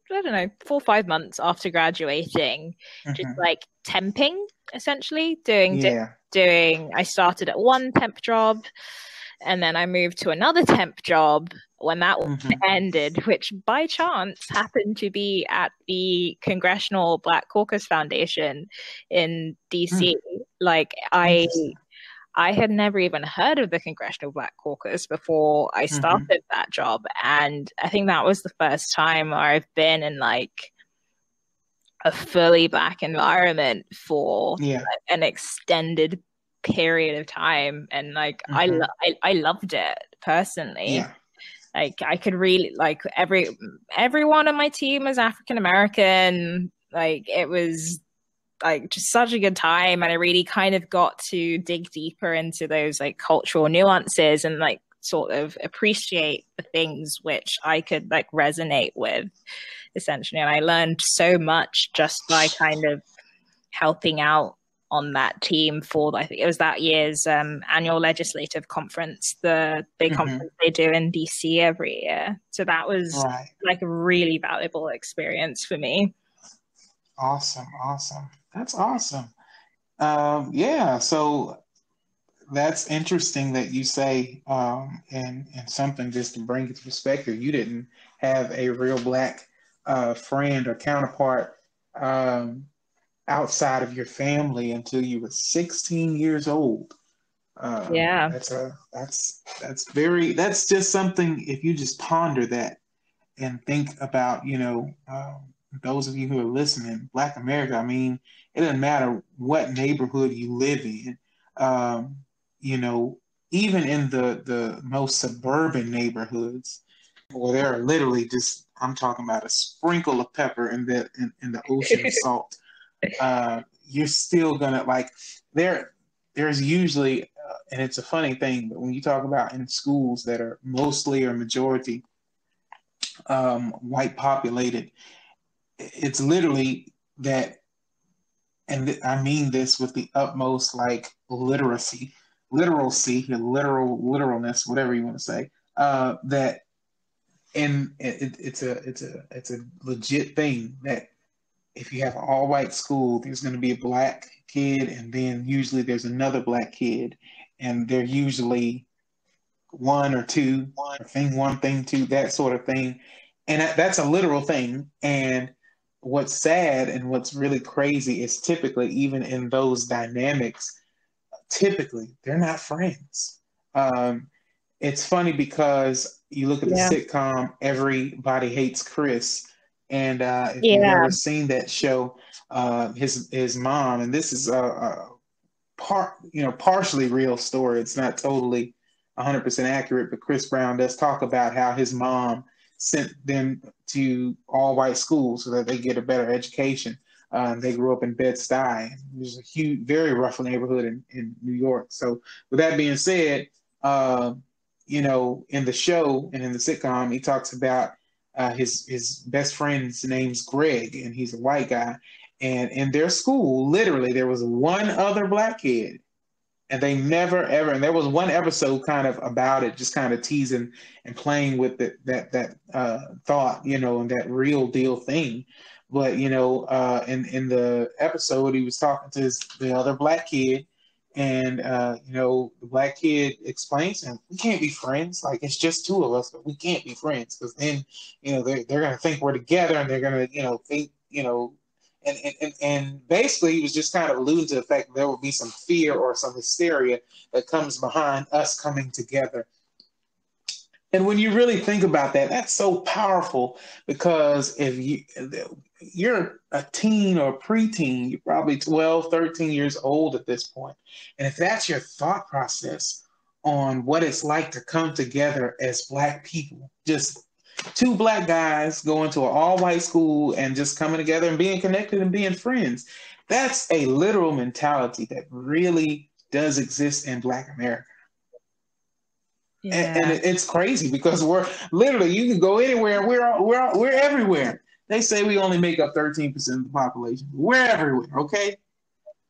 don't know, 4 or 5 months after graduating, just Mm-hmm. like temping, essentially Yeah. I started at one temp job, and then I moved to another temp job when that one Mm-hmm. ended, which by chance happened to be at the Congressional Black Caucus Foundation in DC. Mm. Like, Interesting. I had never even heard of the Congressional Black Caucus before I Mm-hmm. started that job. And I think that was the first time I've been in like a fully Black environment for Yeah. an extended period of time. And like, Mm-hmm. I loved it personally. Yeah. Like, I could really, like, everyone on my team was African American. Like, it was like just such a good time, and I really kind of got to dig deeper into those like cultural nuances and like sort of appreciate the things which I could like resonate with, essentially. And I learned so much just by kind of helping out on that team for, I think it was that year's annual legislative conference, the big Mm-hmm. conference they do in DC every year. So that was Right. like a really valuable experience for me. Awesome. Awesome. That's awesome. Yeah. So that's interesting that you say, and something just to bring it to perspective, you didn't have a real Black friend or counterpart um, outside of your family until you were 16 years old. Yeah. That's just something. If you just ponder that and think about, those of you who are listening, Black America. I mean, it doesn't matter what neighborhood you live in. Um, you know, even in the most suburban neighborhoods, where there are literally just, I'm talking about a sprinkle of pepper in the ocean of salt. You're still gonna like there. There's usually, and it's a funny thing, but when you talk about in schools that are mostly or majority white populated, it's literally that, and I mean this with the utmost like literalness, whatever you want to say. That and it's a legit thing that if you have an all white school, there's going to be a Black kid, and then usually there's another Black kid, and they're usually one or two, or thing one, thing two, that sort of thing. And that's a literal thing. And what's sad and what's really crazy is typically, even in those dynamics, typically they're not friends. Um, it's funny because you look at the Yeah. sitcom Everybody Hates Chris, and if you've Yeah. ever seen that show, his mom, and this is a partially real story. It's not totally 100% accurate, but Chris Brown does talk about how his mom sent them to all white schools so that they get a better education. They grew up in Bed-Stuy, which is a huge, very rough neighborhood in New York. So, with that being said, uh, in the show and in the sitcom, he talks about his best friend's name's Greg, and he's a white guy. And in their school, literally, there was one other Black kid, and they never ever. And there was one episode kind of about it, just kind of teasing and playing with that thought, and that real deal thing. But in the episode, he was talking to the other Black kid, and the Black kid explains to him, "We can't be friends. Like, it's just two of us, but we can't be friends because then, they're gonna think we're together, and they're gonna, think, and basically he was just kind of alluding to the fact that there will be some fear or some hysteria that comes behind us coming together." And when you really think about that, that's so powerful because you're a teen or a preteen, you're probably 12, 13 years old at this point. And if that's your thought process on what it's like to come together as Black people, just two Black guys going to an all white school and just coming together and being connected and being friends, that's a literal mentality that really does exist in Black America. And Yeah. it's crazy because we're literally, you can go anywhere and we're everywhere. They say we only make up 13% of the population. We're everywhere, okay?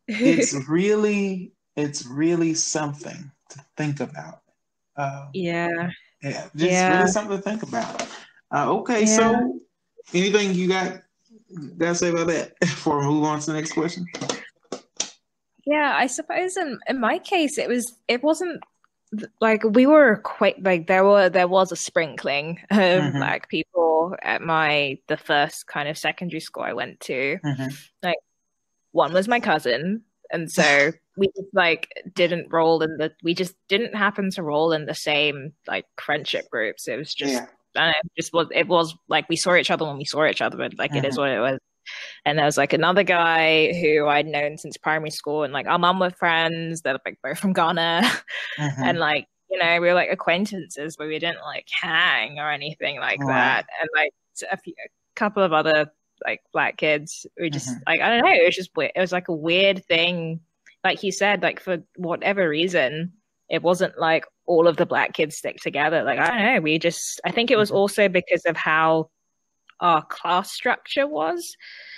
It's really something to think about. Yeah. Yeah, just really Yeah. something to think about. Okay, Yeah. so anything you got to say about that before we move on to the next question? Yeah, I suppose in my case it wasn't like we were quite like there was a sprinkling of Mm-hmm, Black people at the first kind of secondary school I went to. mm-hmm. Like one was my cousin, and so we just like didn't roll in the we just didn't happen to roll in the same like friendship groups. It was just Yeah. I don't know, it was like we saw each other when we saw each other, but like it is Mm-hmm, what it was. And there was like another guy who I'd known since primary school, and like our mum were friends. They're like both from Ghana, and mm-hmm. like we were like acquaintances, but we didn't like hang or anything like Right. that. And like a couple of other like Black kids who just Mm-hmm, like I don't know, it was just weird. It was like a weird thing, like you said, like for whatever reason, it wasn't like all of the Black kids stick together. Like I don't know, I think it was mm-hmm, also because of how our class structure was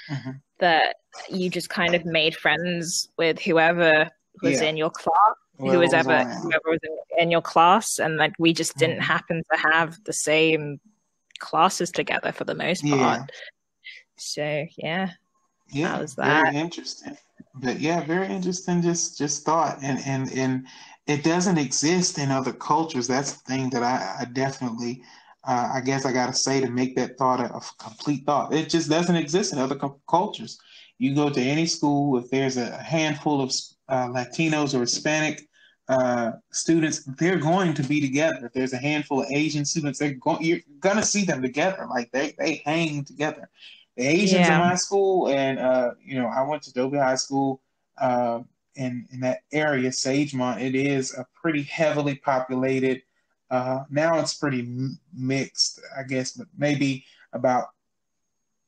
mm-hmm. that you just kind of made friends with whoever was Yeah. in your class, Whoever was around. whoever was in your class, and like we just didn't Mm-hmm. happen to have the same classes together for the most part. Yeah. So yeah, that Yeah, was very that. interesting. But yeah, very interesting. Just thought, and it doesn't exist in other cultures. That's the thing that I definitely, I guess I got to say to make that thought a complete thought. It just doesn't exist in other cultures. You go to any school, if there's a handful of Latinos or Hispanic students, they're going to be together. If there's a handful of Asian students, you're gonna see them together. Like they hang together. The Asians in Yeah, my school, and I went to Dobie High School uh, in that area, Sagemont. It is a pretty heavily populated. Now it's pretty mixed, I guess, but maybe about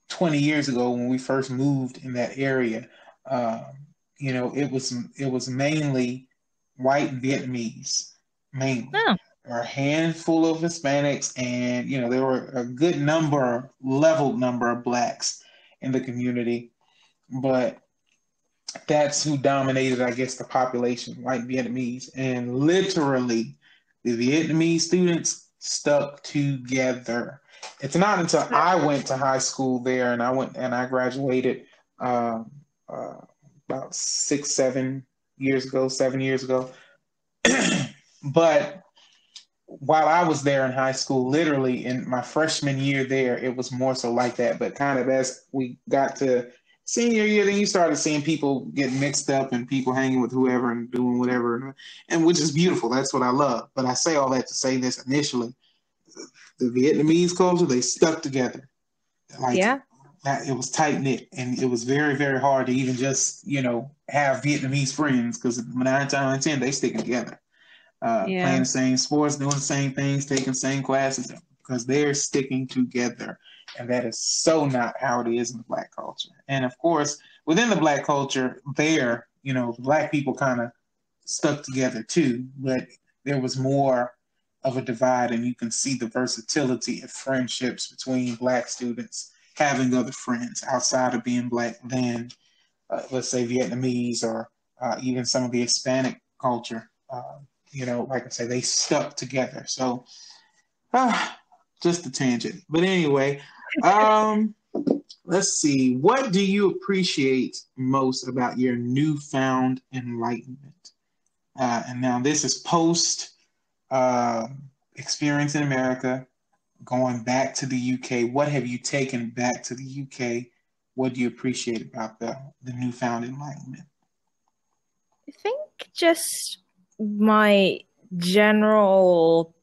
20 years ago when we first moved in that area, um, it was mainly white and Vietnamese, mainly. no, There were a handful of Hispanics, and there were a good number, leveled number of blacks in the community, but that's who dominated, I guess, the population, white Vietnamese. And literally, the Vietnamese students stuck together. It's not until I went to high school there and I graduated um, uh, about 6, 7 years ago, 7 years ago. But while I was there in high school, literally in my freshman year there, it was more so like that. But kind of as we got to senior year, then you started seeing people get mixed up and people hanging with whoever and doing whatever, and which is beautiful. That's what I love. But I say all that to say this initially: the Vietnamese culture, they stuck together like yeah, that. It was tight knit, and it was very, very hard to even just have Vietnamese friends because 9 times out of 10 they stick together, playing yeah, the same sports, doing the same things, taking the same classes, because they're sticking together. And that is so not how it is in the Black culture. And of course, within the Black culture, Black people kind of stuck together too, but there was more of a divide, and you can see the versatility of friendships between Black students having other friends outside of being Black than, let's say, Vietnamese or even some of the Hispanic culture. Like I say, they stuck together. So, just a tangent. But anyway, um, let's see. What do you appreciate most about your newfound enlightenment? And now this is post uh, experience in America, going back to the UK. What have you taken back to the UK? What do you appreciate about the newfound enlightenment? I think just my general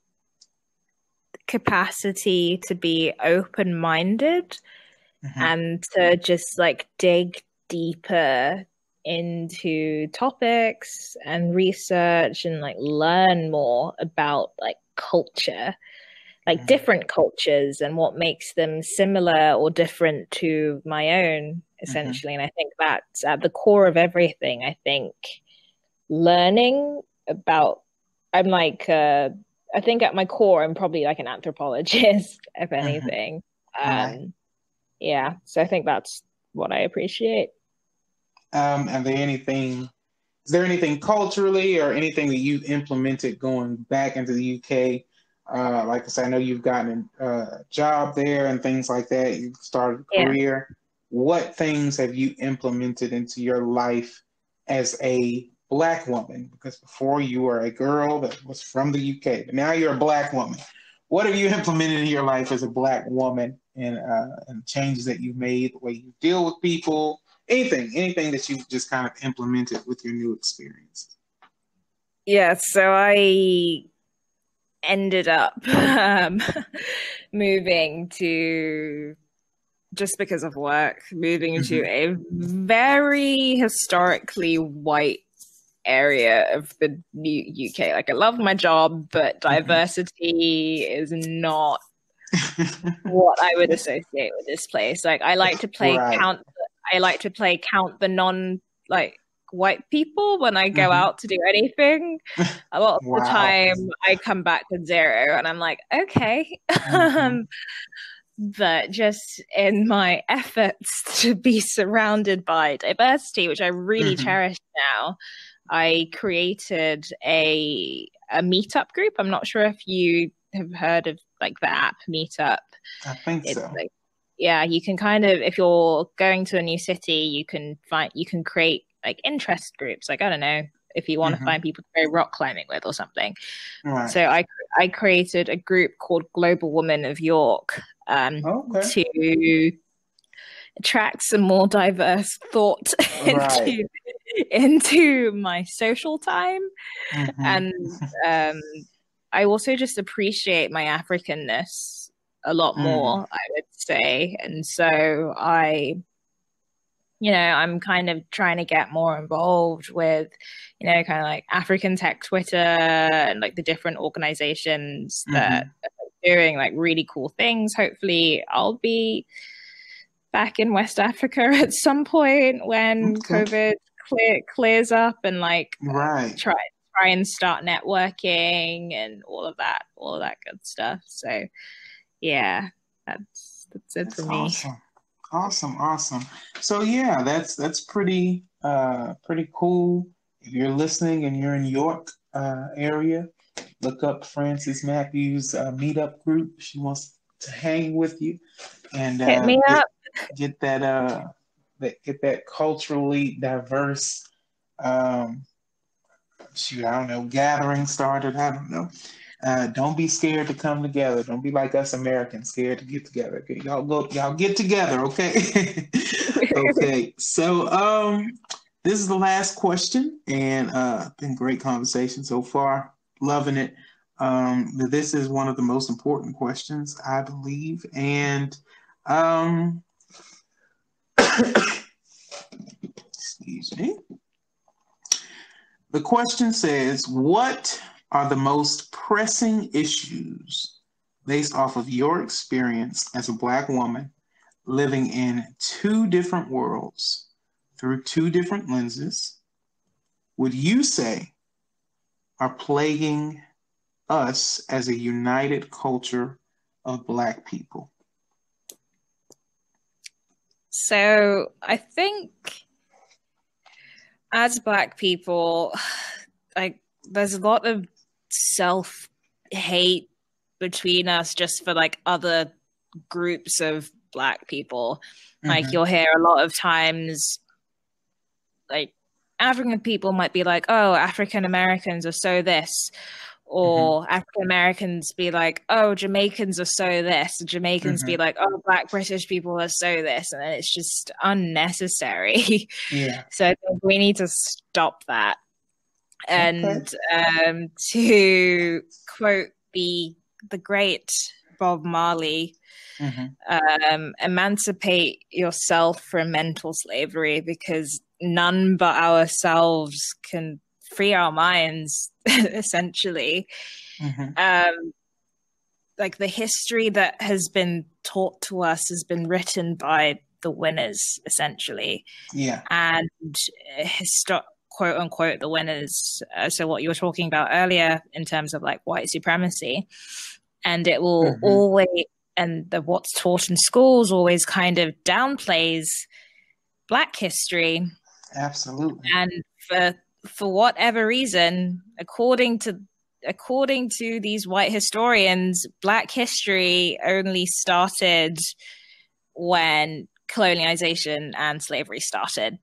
capacity to be open-minded and to just like dig deeper into topics and research and like learn more about like culture, like different cultures and what makes them similar or different to my own, essentially. And I think that's at the core of everything. I think learning about, I'm like, I think at my core, I'm probably like an anthropologist, if anything. Right. Yeah, so I think that's what I appreciate. Are there anything Is there anything culturally or anything that you've implemented going back into the UK? Like I said, I know you've gotten a job there and things like that. You've started a Yeah. career. What things have you implemented into your life as a Black woman? Because before you were a girl that was from the UK, but now you're a Black woman. What have you implemented in your life as a Black woman and changes that you've made, the way you deal with people? Anything that you've just kind of implemented with your new experience. Yeah, so I ended up moving to, just because of work, moving to a very historically white area of the new UK. Like, I love my job, but diversity is not what I would associate with this place. Like, I like to play count the non like white people when I go out to do anything. A lot of the time I come back with zero and I'm like, okay. But just in my efforts to be surrounded by diversity, which I really cherish now, I created a meetup group. I'm not sure if you have heard of like the app Meetup. I think so. Like, yeah, you can kind of, if you're going to a new city, you can create like interest groups. Like, I don't know, if you want to find people to go rock climbing with or something. Right. So I created a group called Global Women of York to attract some more diverse thought into my social time. And I also just appreciate my Africanness a lot more, I would say. And so I'm kind of trying to get more involved with, kind of like African Tech Twitter and like the different organizations that are doing like really cool things. Hopefully I'll be back in West Africa at some point when COVID clears up and like try and start networking and all of that good stuff. So yeah, that's it for me. Awesome. So yeah, that's pretty cool. If you're listening and you're in York area, look up Frances Matthews meetup group. She wants to hang with you and hit me up. Get that culturally diverse I don't know, gathering started. I don't know. Don't be scared to come together. Don't be like us Americans, scared to get together. Okay, y'all get together. Okay. Okay. So this is the last question, and been great conversation so far. Loving it. This is one of the most important questions, I believe, and excuse me. The question says, what are the most pressing issues based off of your experience as a Black woman living in two different worlds through two different lenses, would you say are plaguing us as a united culture of Black people? So I think as Black people, like, there's a lot of self-hate between us just for like other groups of Black people. Like, you'll hear a lot of times like African people might be like, oh, African Americans are so this, or African Americans be like, oh, Jamaicans are so this, and Jamaicans be like, oh, Black British people are so this, and it's just unnecessary. Yeah. So I think we need to stop that. And to quote the great Bob Marley, emancipate yourself from mental slavery, because none but ourselves can free our minds, essentially. Like the history that has been taught to us has been written by the winners, essentially. Yeah. And quote unquote the winners. So what you were talking about earlier in terms of like white supremacy, and it will always, and what's taught in schools always kind of downplays Black history. Absolutely. And for whatever reason, according to these white historians, Black history only started when colonialization and slavery started.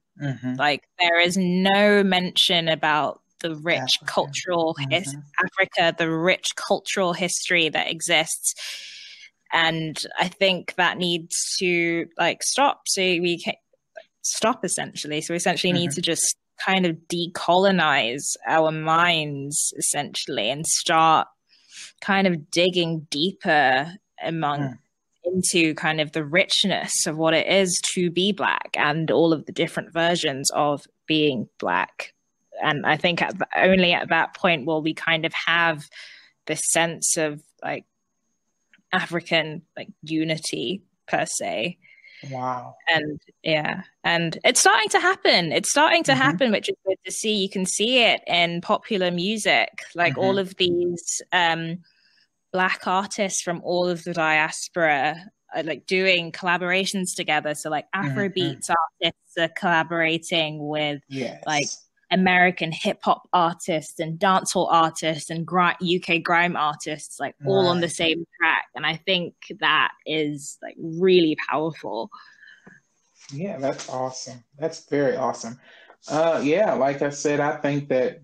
Like there is no mention about the rich cultural Africa, the rich cultural history that exists. And I think that needs to like stop. So we can stop essentially. So we essentially need to just kind of decolonize our minds essentially and start kind of digging deeper into kind of the richness of what it is to be Black and all of the different versions of being Black. And I think only at that point will we kind of have this sense of like African like unity per se. Wow. And yeah, and it's starting to happen. It's starting to happen, which is good to see. You can see it in popular music, like all of these Black artists from all of the diaspora are like doing collaborations together. So like Afrobeats artists are collaborating with like American hip hop artists and dancehall artists and UK grime artists, like all on the same track. And I think that is like really powerful. Yeah, that's awesome. That's very awesome. Yeah, like I said, I think that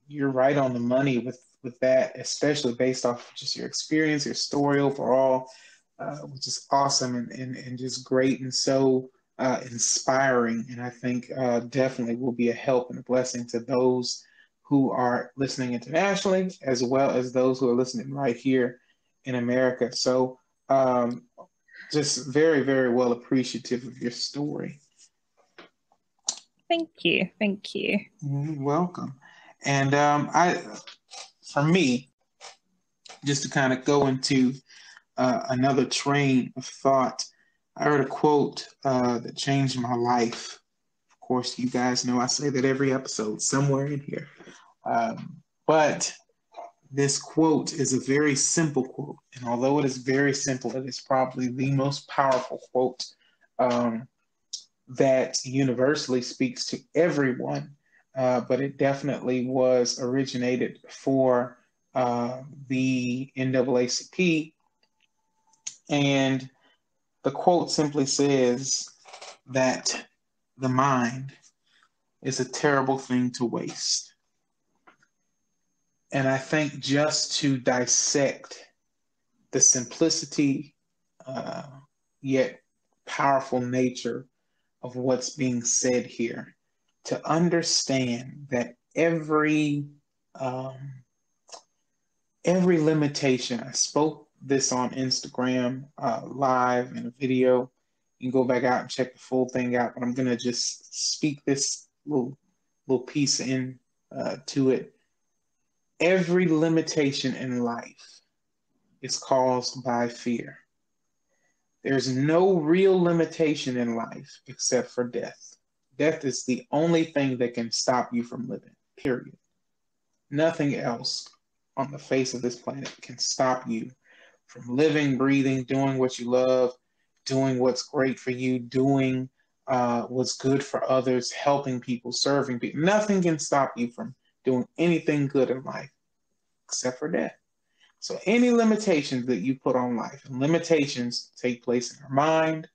you're right on the money with that, especially based off just your experience, your story overall, which is awesome and just great and so inspiring. And I think definitely will be a help and a blessing to those who are listening internationally, as well as those who are listening right here in America. So just very, very well appreciative of your story. Thank you. Thank you. You're welcome. And for me, just to kind of go into another train of thought, I heard a quote that changed my life. Of course, you guys know I say that every episode somewhere in here. But this quote is a very simple quote. And although it is very simple, it is probably the most powerful quote that universally speaks to everyone. But it definitely was originated for the NAACP. And the quote simply says that the mind is a terrible thing to waste. And I think just to dissect the simplicity yet powerful nature of what's being said here, to understand that every limitation, I spoke this on Instagram live in a video. You can go back out and check the full thing out, but I'm going to just speak this little piece in to it. Every limitation in life is caused by fear. There's no real limitation in life except for death. Death is the only thing that can stop you from living, period. Nothing else on the face of this planet can stop you from living, breathing, doing what you love, doing what's great for you, doing what's good for others, helping people, serving people. Nothing can stop you from doing anything good in life except for death. So any limitations that you put on life, and limitations take place in our mind.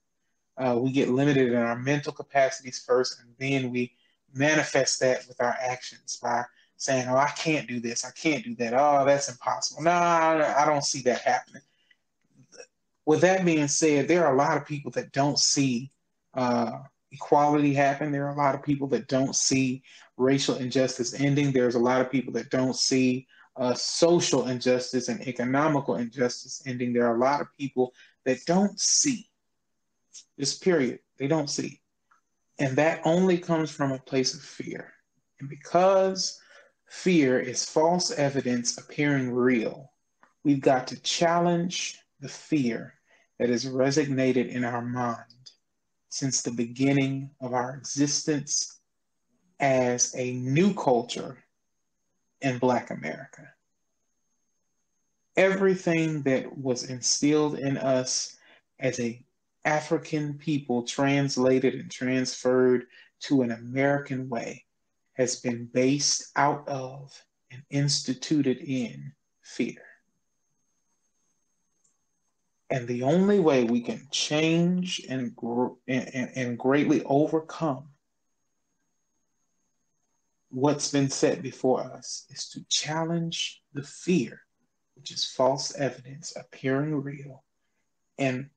We get limited in our mental capacities first, and then we manifest that with our actions by saying, oh, I can't do this, I can't do that, oh, that's impossible. No, I don't see that happening. With that being said, there are a lot of people that don't see equality happen. There are a lot of people that don't see racial injustice ending. There's a lot of people that don't see social injustice and economical injustice ending, there are a lot of people that don't see this period. They don't see. And that only comes from a place of fear. And because fear is false evidence appearing real, we've got to challenge the fear that has resonated in our mind since the beginning of our existence as a new culture in Black America. Everything that was instilled in us as a African people, translated and transferred to an American way, has been based out of and instituted in fear. And the only way we can change and greatly overcome what's been set before us is to challenge the fear, which is false evidence appearing real, and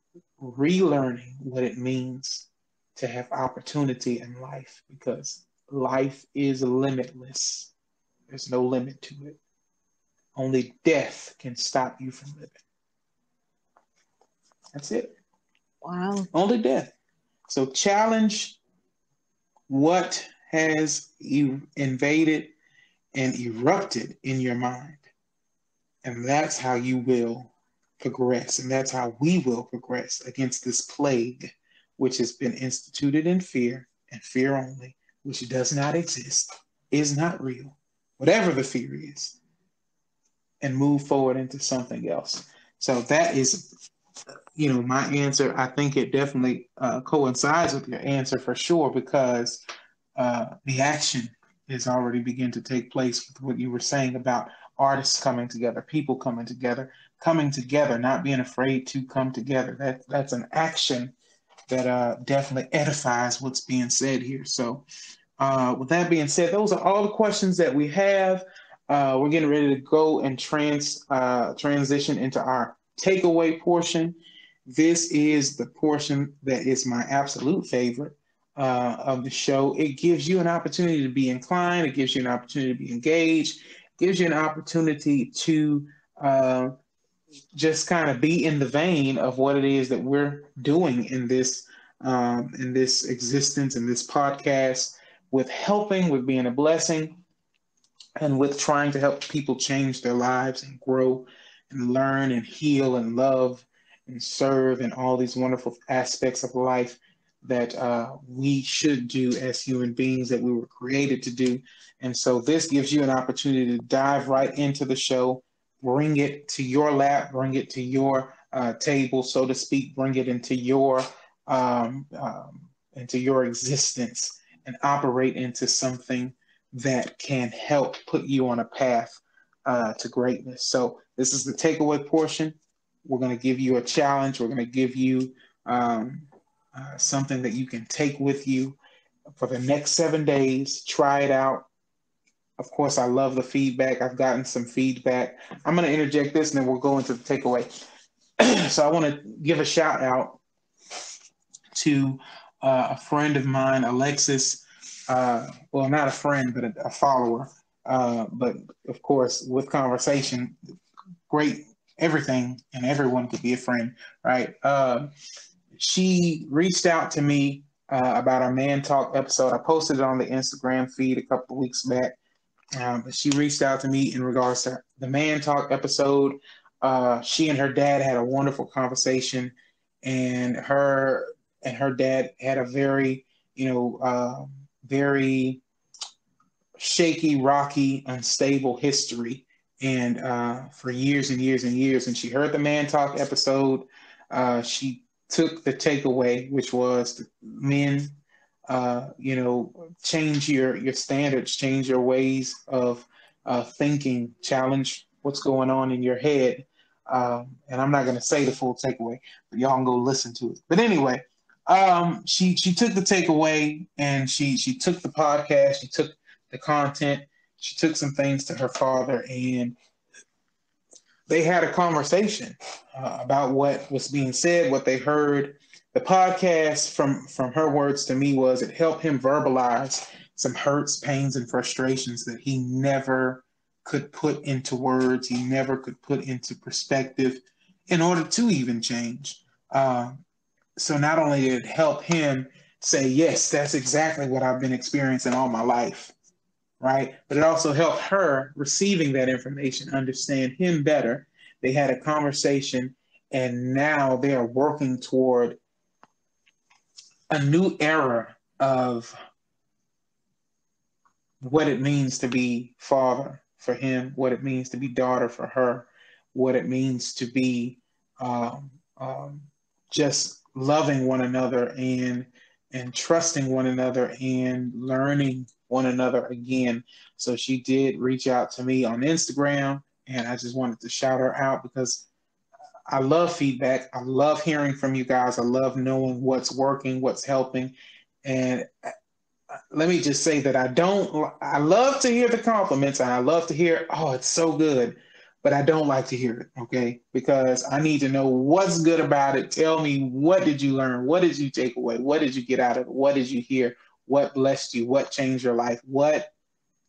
relearning what it means to have opportunity in life, because life is limitless. There's no limit to it. Only death can stop you from living. That's it. Wow. Only death. So challenge what has invaded and erupted in your mind. And that's how you will progress. And that's how we will progress against this plague, which has been instituted in fear and fear only, which does not exist, is not real, whatever the fear is, and move forward into something else. So that is, my answer. I think it definitely coincides with your answer for sure, because the action is already beginning to take place with what you were saying about artists coming together, people coming together, not being afraid to come together. That's an action that definitely edifies what's being said here. So with that being said, those are all the questions that we have. We're getting ready to go and transition into our takeaway portion. This is the portion that is my absolute favorite of the show. It gives you an opportunity to be inclined. It gives you an opportunity to be engaged. It gives you an opportunity to just kind of be in the vein of what it is that we're doing in this existence, in this podcast, with helping, with being a blessing, and with trying to help people change their lives and grow and learn and heal and love and serve and all these wonderful aspects of life that we should do as human beings, that we were created to do. And so this gives you an opportunity to dive right into the show, bring it to your lap, bring it to your table, so to speak, bring it into your existence, and operate into something that can help put you on a path to greatness. So this is the takeaway portion. We're going to give you a challenge. We're going to give you something that you can take with you for the next 7 days. Try it out. Of course, I love the feedback. I've gotten some feedback. I'm going to interject this, and then we'll go into the takeaway. So I want to give a shout out to a friend of mine, Alexis. Well, not a friend, but a follower. But of course, with conversation, great, everything and everyone could be a friend, right? She reached out to me about our Man Talk episode. I posted it on the Instagram feed a couple of weeks back. But she reached out to me in regards to the Man Talk episode. She and her dad had a wonderful conversation, and her dad had a very, very shaky, rocky, unstable history, and for years and years and years. And she heard the Man Talk episode. She took the takeaway, which was men, change your standards, change your ways of thinking, challenge what's going on in your head. And I'm not going to say the full takeaway, but y'all can go listen to it. But anyway, she took the takeaway, and she took the podcast, she took the content, she took some things to her father, and they had a conversation about what was being said, what they heard. The podcast, from her words to me, was it helped him verbalize some hurts, pains, and frustrations that he never could put into words. He never could put into perspective in order to even change. So not only did it help him say, yes, that's exactly what I've been experiencing all my life, right? But it also helped her receiving that information, understand him better. They had a conversation, and now they are working toward a new era of what it means to be father for him, what it means to be daughter for her, what it means to be um, um, just loving one another and trusting one another and learning one another again. So she did reach out to me on Instagram, and I just wanted to shout her out because I love feedback. I love hearing from you guys. I love knowing what's working, what's helping. And let me just say that I love to hear the compliments and I love to hear, oh, it's so good, but I don't like to hear it, okay? Because I need to know what's good about it. Tell me, what did you learn? What did you take away? What did you get out of it? What did you hear? What blessed you? What changed your life?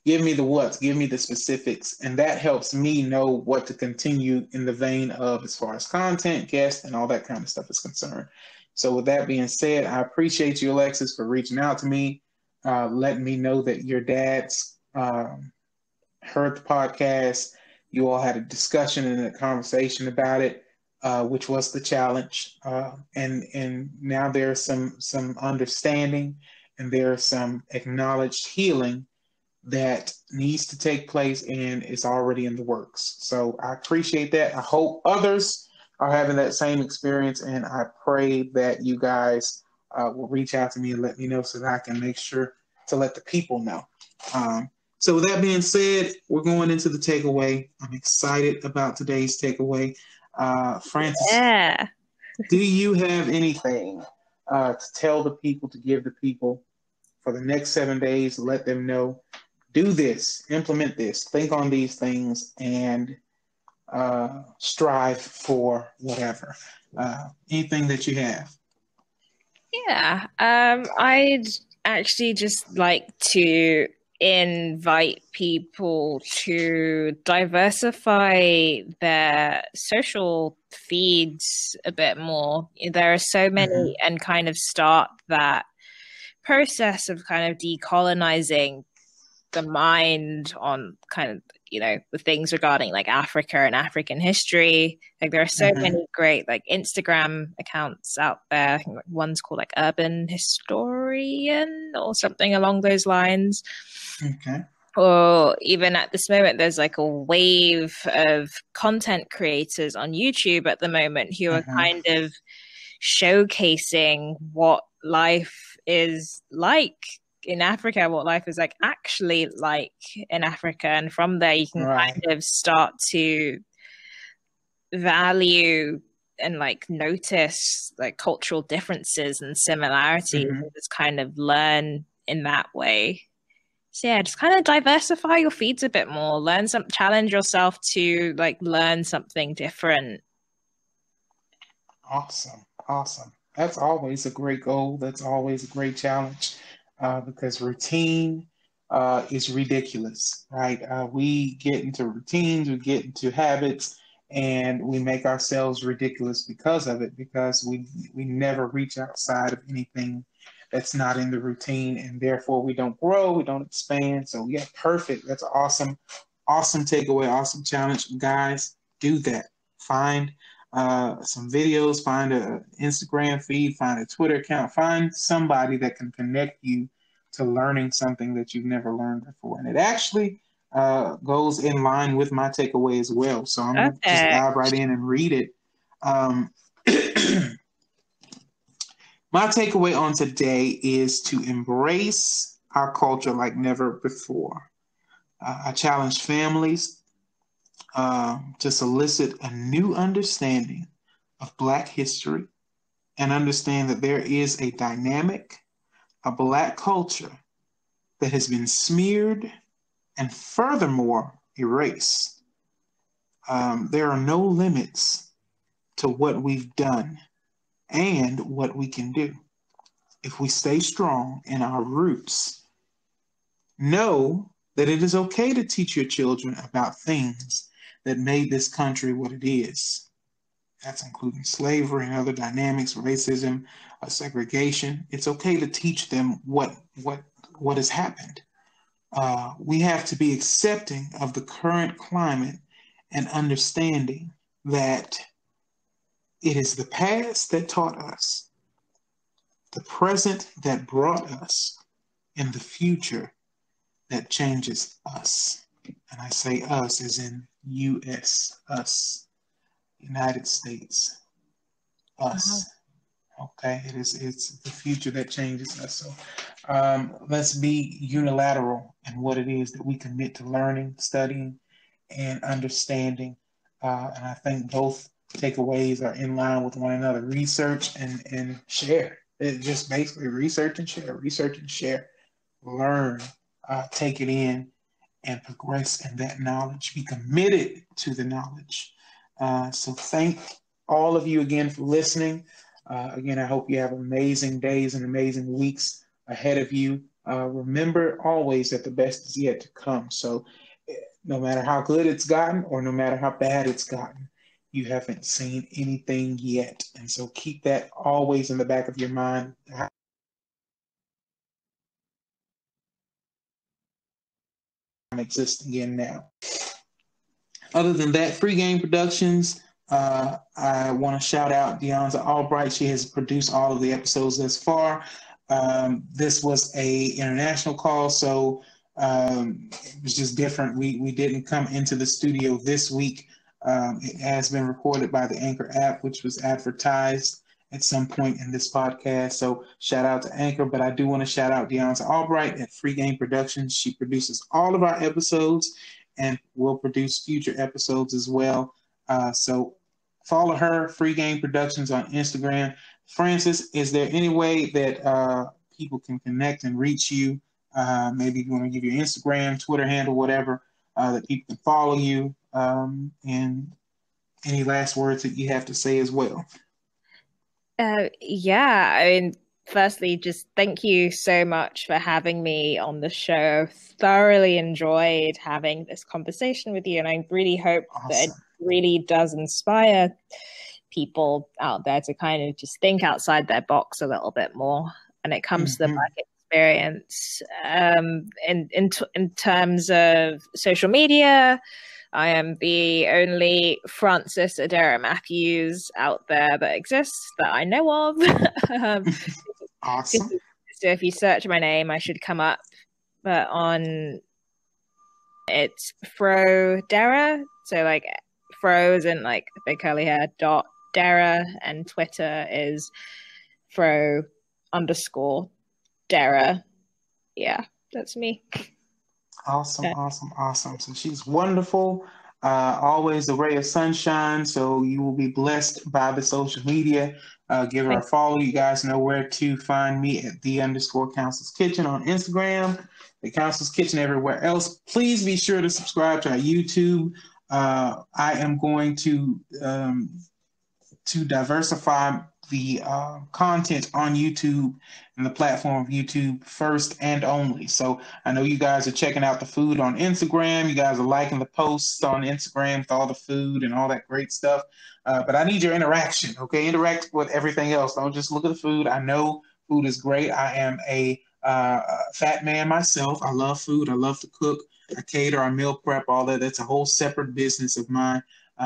Give me the what's, give me the specifics. And that helps me know what to continue in the vein of as far as content, guests, and all that kind of stuff is concerned. So with that being said, I appreciate you, Alexis, for reaching out to me, letting me know that your dad's heard the podcast. You all had a discussion and a conversation about it, which was the challenge. And now there's some understanding and there's some acknowledged healing that needs to take place and is already in the works. So I appreciate that. I hope others are having that same experience, and I pray that you guys will reach out to me and let me know so that I can make sure to let the people know. So with that being said, we're going into the takeaway. I'm excited about today's takeaway. Francis, Yeah. do you have anything to tell the people, to give the people for the next 7 days? Let them know, do this, implement this, think on these things, and strive for whatever. Anything that you have. Yeah. I'd actually just like to invite people to diversify their social feeds a bit more. There are so many, and kind of start that process of kind of decolonizing the mind on kind of, the things regarding like Africa and African history. Like there are so many great like Instagram accounts out there. I think one's called like Urban Historian or something along those lines. Okay. Or even at this moment, there's like a wave of content creators on YouTube at the moment who are kind of showcasing what life is like in Africa, what life is like actually like in Africa. And from there, you can kind of start to value and like notice like cultural differences and similarities and just kind of learn in that way. So yeah, just kind of diversify your feeds a bit more, challenge yourself to like learn something different. Awesome. That's always a great goal. That's always a great challenge because routine is ridiculous, right? We get into routines, we get into habits, and we make ourselves ridiculous because of it, because we never reach outside of anything that's not in the routine, and therefore we don't grow, we don't expand. So yeah, perfect. That's awesome takeaway, awesome challenge. Guys, do that. Find some videos, find an Instagram feed, find a Twitter account, find somebody that can connect you to learning something that you've never learned before. And it actually goes in line with my takeaway as well. So I'm going to just dive right in and read it. My takeaway on today is to embrace our culture like never before. I challenge families to solicit a new understanding of Black history and understand that there is a dynamic, a Black culture that has been smeared and furthermore erased. There are no limits to what we've done and what we can do if we stay strong in our roots. Know that it is okay to teach your children about things that made this country what it is. That's including slavery and other dynamics, racism, segregation. It's okay to teach them what has happened. We have to be accepting of the current climate and understanding that it is the past that taught us, the present that brought us, and the future that changes us. And I say us as in U.S., us, United States, us. Okay, it's the future that changes us. So let's be unilateral in what it is that we commit to learning, studying, and understanding. And I think both takeaways are in line with one another. Research and share. It's just basically research and share. Learn, take it in, and progress in that knowledge. Be committed to the knowledge. So thank all of you again for listening. Again, I hope you have amazing days and amazing weeks ahead of you. Remember always that the best is yet to come. So no matter how good it's gotten or no matter how bad it's gotten, you haven't seen anything yet. And so keep that always in the back of your mind. I'm existing in now. Other than that, Free Game Productions. I want to shout out Deonza Albright. She has produced all of the episodes thus far. This was a international call, so it was just different. We didn't come into the studio this week. It has been recorded by the Anchor app, which was advertised at some point in this podcast. So shout out to Anchor, but I do want to shout out Deonza Albright at Free Game Productions. She produces all of our episodes and will produce future episodes as well. So follow her, Free Game Productions, on Instagram. Francis, is there any way that people can connect and reach you? Maybe you want to give your Instagram, Twitter handle, whatever, that people can follow you. And any last words that you have to say as well? Yeah, I mean, firstly, just thank you so much for having me on the show. Thoroughly enjoyed having this conversation with you, and I really hope that it really does inspire people out there to kind of just think outside their box a little bit more when it comes to the Black experience. In terms of social media, I am the only Frances Adair Matthews out there that exists that I know of. Awesome. So if you search my name, I should come up. But it's Fro Dara. So like Fro is in like big curly hair dot Dara, and Twitter is Fro_Dara. Yeah, that's me. Awesome. So she's wonderful. Always a ray of sunshine. So you will be blessed by the social media. Give her a follow. You guys know where to find me at _Counsel's Kitchen on Instagram, the Counsel's Kitchen everywhere else. Please be sure to subscribe to our YouTube. I am going to diversify the content on YouTube and the platform of YouTube first and only. So I know you guys are checking out the food on Instagram. You guys are liking the posts on Instagram with all the food and all that great stuff. But I need your interaction, okay? Interact with everything else. Don't just look at the food. I know food is great. I am a fat man myself. I love food. I love to cook. I cater, I meal prep, all that. That's a whole separate business of mine.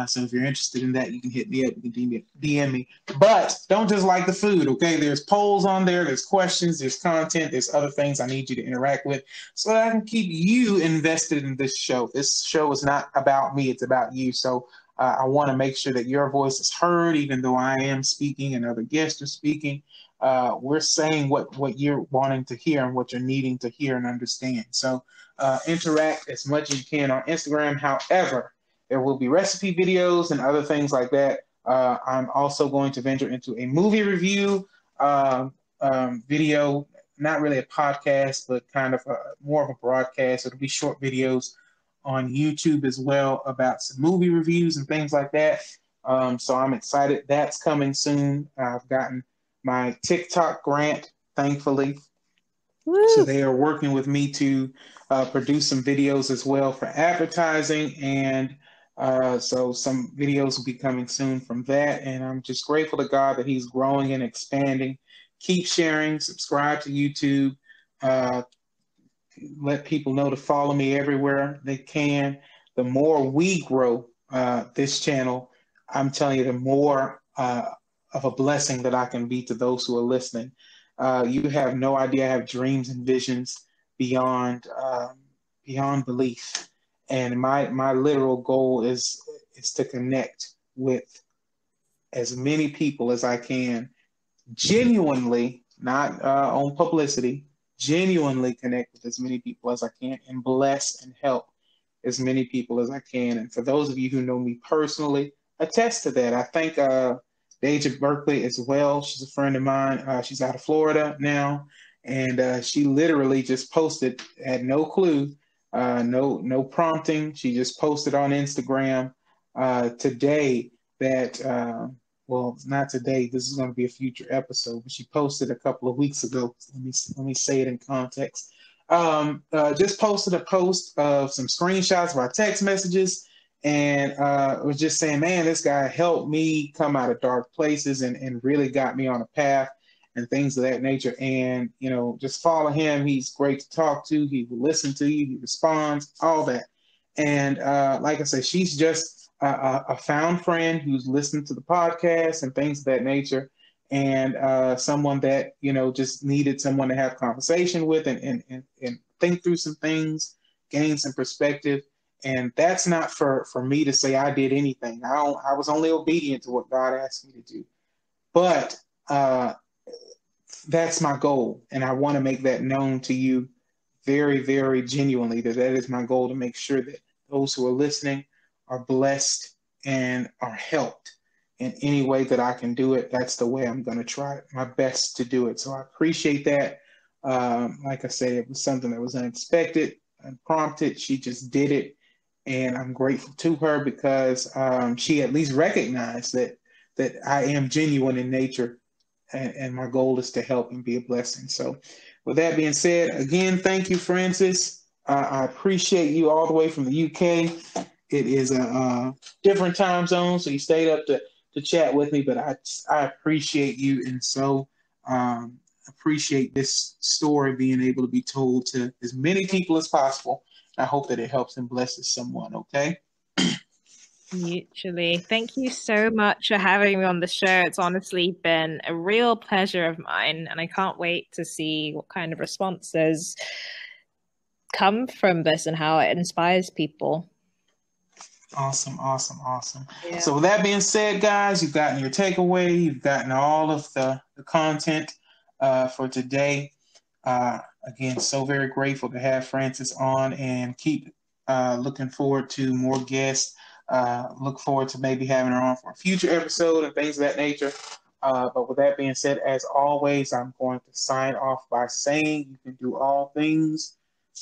So if you're interested in that, you can hit me up. You can DM me. But don't just like the food, okay? There's polls on there. There's questions. There's content. There's other things I need you to interact with so that I can keep you invested in this show. This show is not about me. It's about you. So I want to make sure that your voice is heard, even though I am speaking and other guests are speaking. We're saying what you're wanting to hear and what you're needing to hear and understand. So interact as much as you can on Instagram. However, there will be recipe videos and other things like that. I'm also going to venture into a movie review video, not really a podcast, but kind of more of a broadcast. It'll be short videos on YouTube as well about some movie reviews and things like that. So I'm excited. That's coming soon. I've gotten my TikTok grant, thankfully. So Woo. they are working with me to produce some videos as well for advertising, and so some videos will be coming soon from that. And I'm just grateful to God that He's growing and expanding. Keep sharing, subscribe to YouTube, uh, let people know to follow me everywhere they can. The more we grow this channel, I'm telling you, the more of a blessing that I can be to those who are listening. You have no idea. I have dreams and visions beyond beyond belief, and my literal goal is to connect with as many people as I can, genuinely, not on publicity, genuinely connect with as many people as I can and bless and help as many people as I can. And for those of you who know me personally, attest to that. I thank Deja Berkeley as well. She's a friend of mine. She's out of Florida now, and she literally just posted, had no clue, no prompting. She just posted on Instagram today that. Well, not today. This is going to be a future episode, but she posted a couple of weeks ago. Let me say it in context. Just posted a post of some screenshots of our text messages, and was just saying, man, this guy helped me come out of dark places and really got me on a path and things of that nature. And just follow him. He's great to talk to. He will listen to you. He responds. All that. And like I said, she's just a found friend who's listened to the podcast and things of that nature, and someone that just needed someone to have conversation with and think through some things, gain some perspective. And that's not for me to say I did anything. I was only obedient to what God asked me to do. But that's my goal, and I want to make that known to you very, very genuinely, that is my goal, to make sure that those who are listening are blessed and are helped in any way that I can do it. That's the way I'm going to try my best to do it. So I appreciate that. Like I said, it was something that was unexpected, unprompted. She just did it, and I'm grateful to her because she at least recognized that I am genuine in nature, and my goal is to help and be a blessing. So, with that being said, again, thank you, Francis. I appreciate you all the way from the UK. It is a different time zone, so you stayed up to chat with me, but I appreciate you, and so appreciate this story being able to be told to as many people as possible. I hope that it helps and blesses someone, okay? Mutually. Thank you so much for having me on the show. It's honestly been a real pleasure of mine, and I can't wait to see what kind of responses come from this and how it inspires people. Awesome, awesome, awesome. Yeah. So with that being said, guys, you've gotten your takeaway. You've gotten all of the content for today. Again, so very grateful to have Francis on, and keep looking forward to more guests. Look forward to maybe having her on for a future episode and things of that nature. But with that being said, as always, I'm going to sign off by saying you can do all things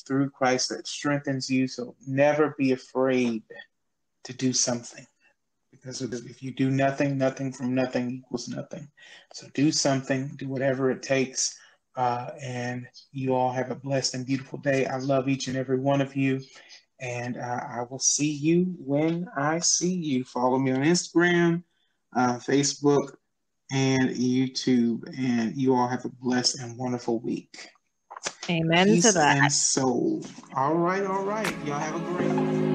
through Christ that strengthens you. So never be afraid to do something, because if you do nothing, nothing from nothing equals nothing. So do something, do whatever it takes, and you all have a blessed and beautiful day. I love each and every one of you, and I will see you when I see you. Follow me on Instagram, Facebook, and YouTube, and you all have a blessed and wonderful week. Amen to Peace that. and soul. All right, all right. Y'all have a great one.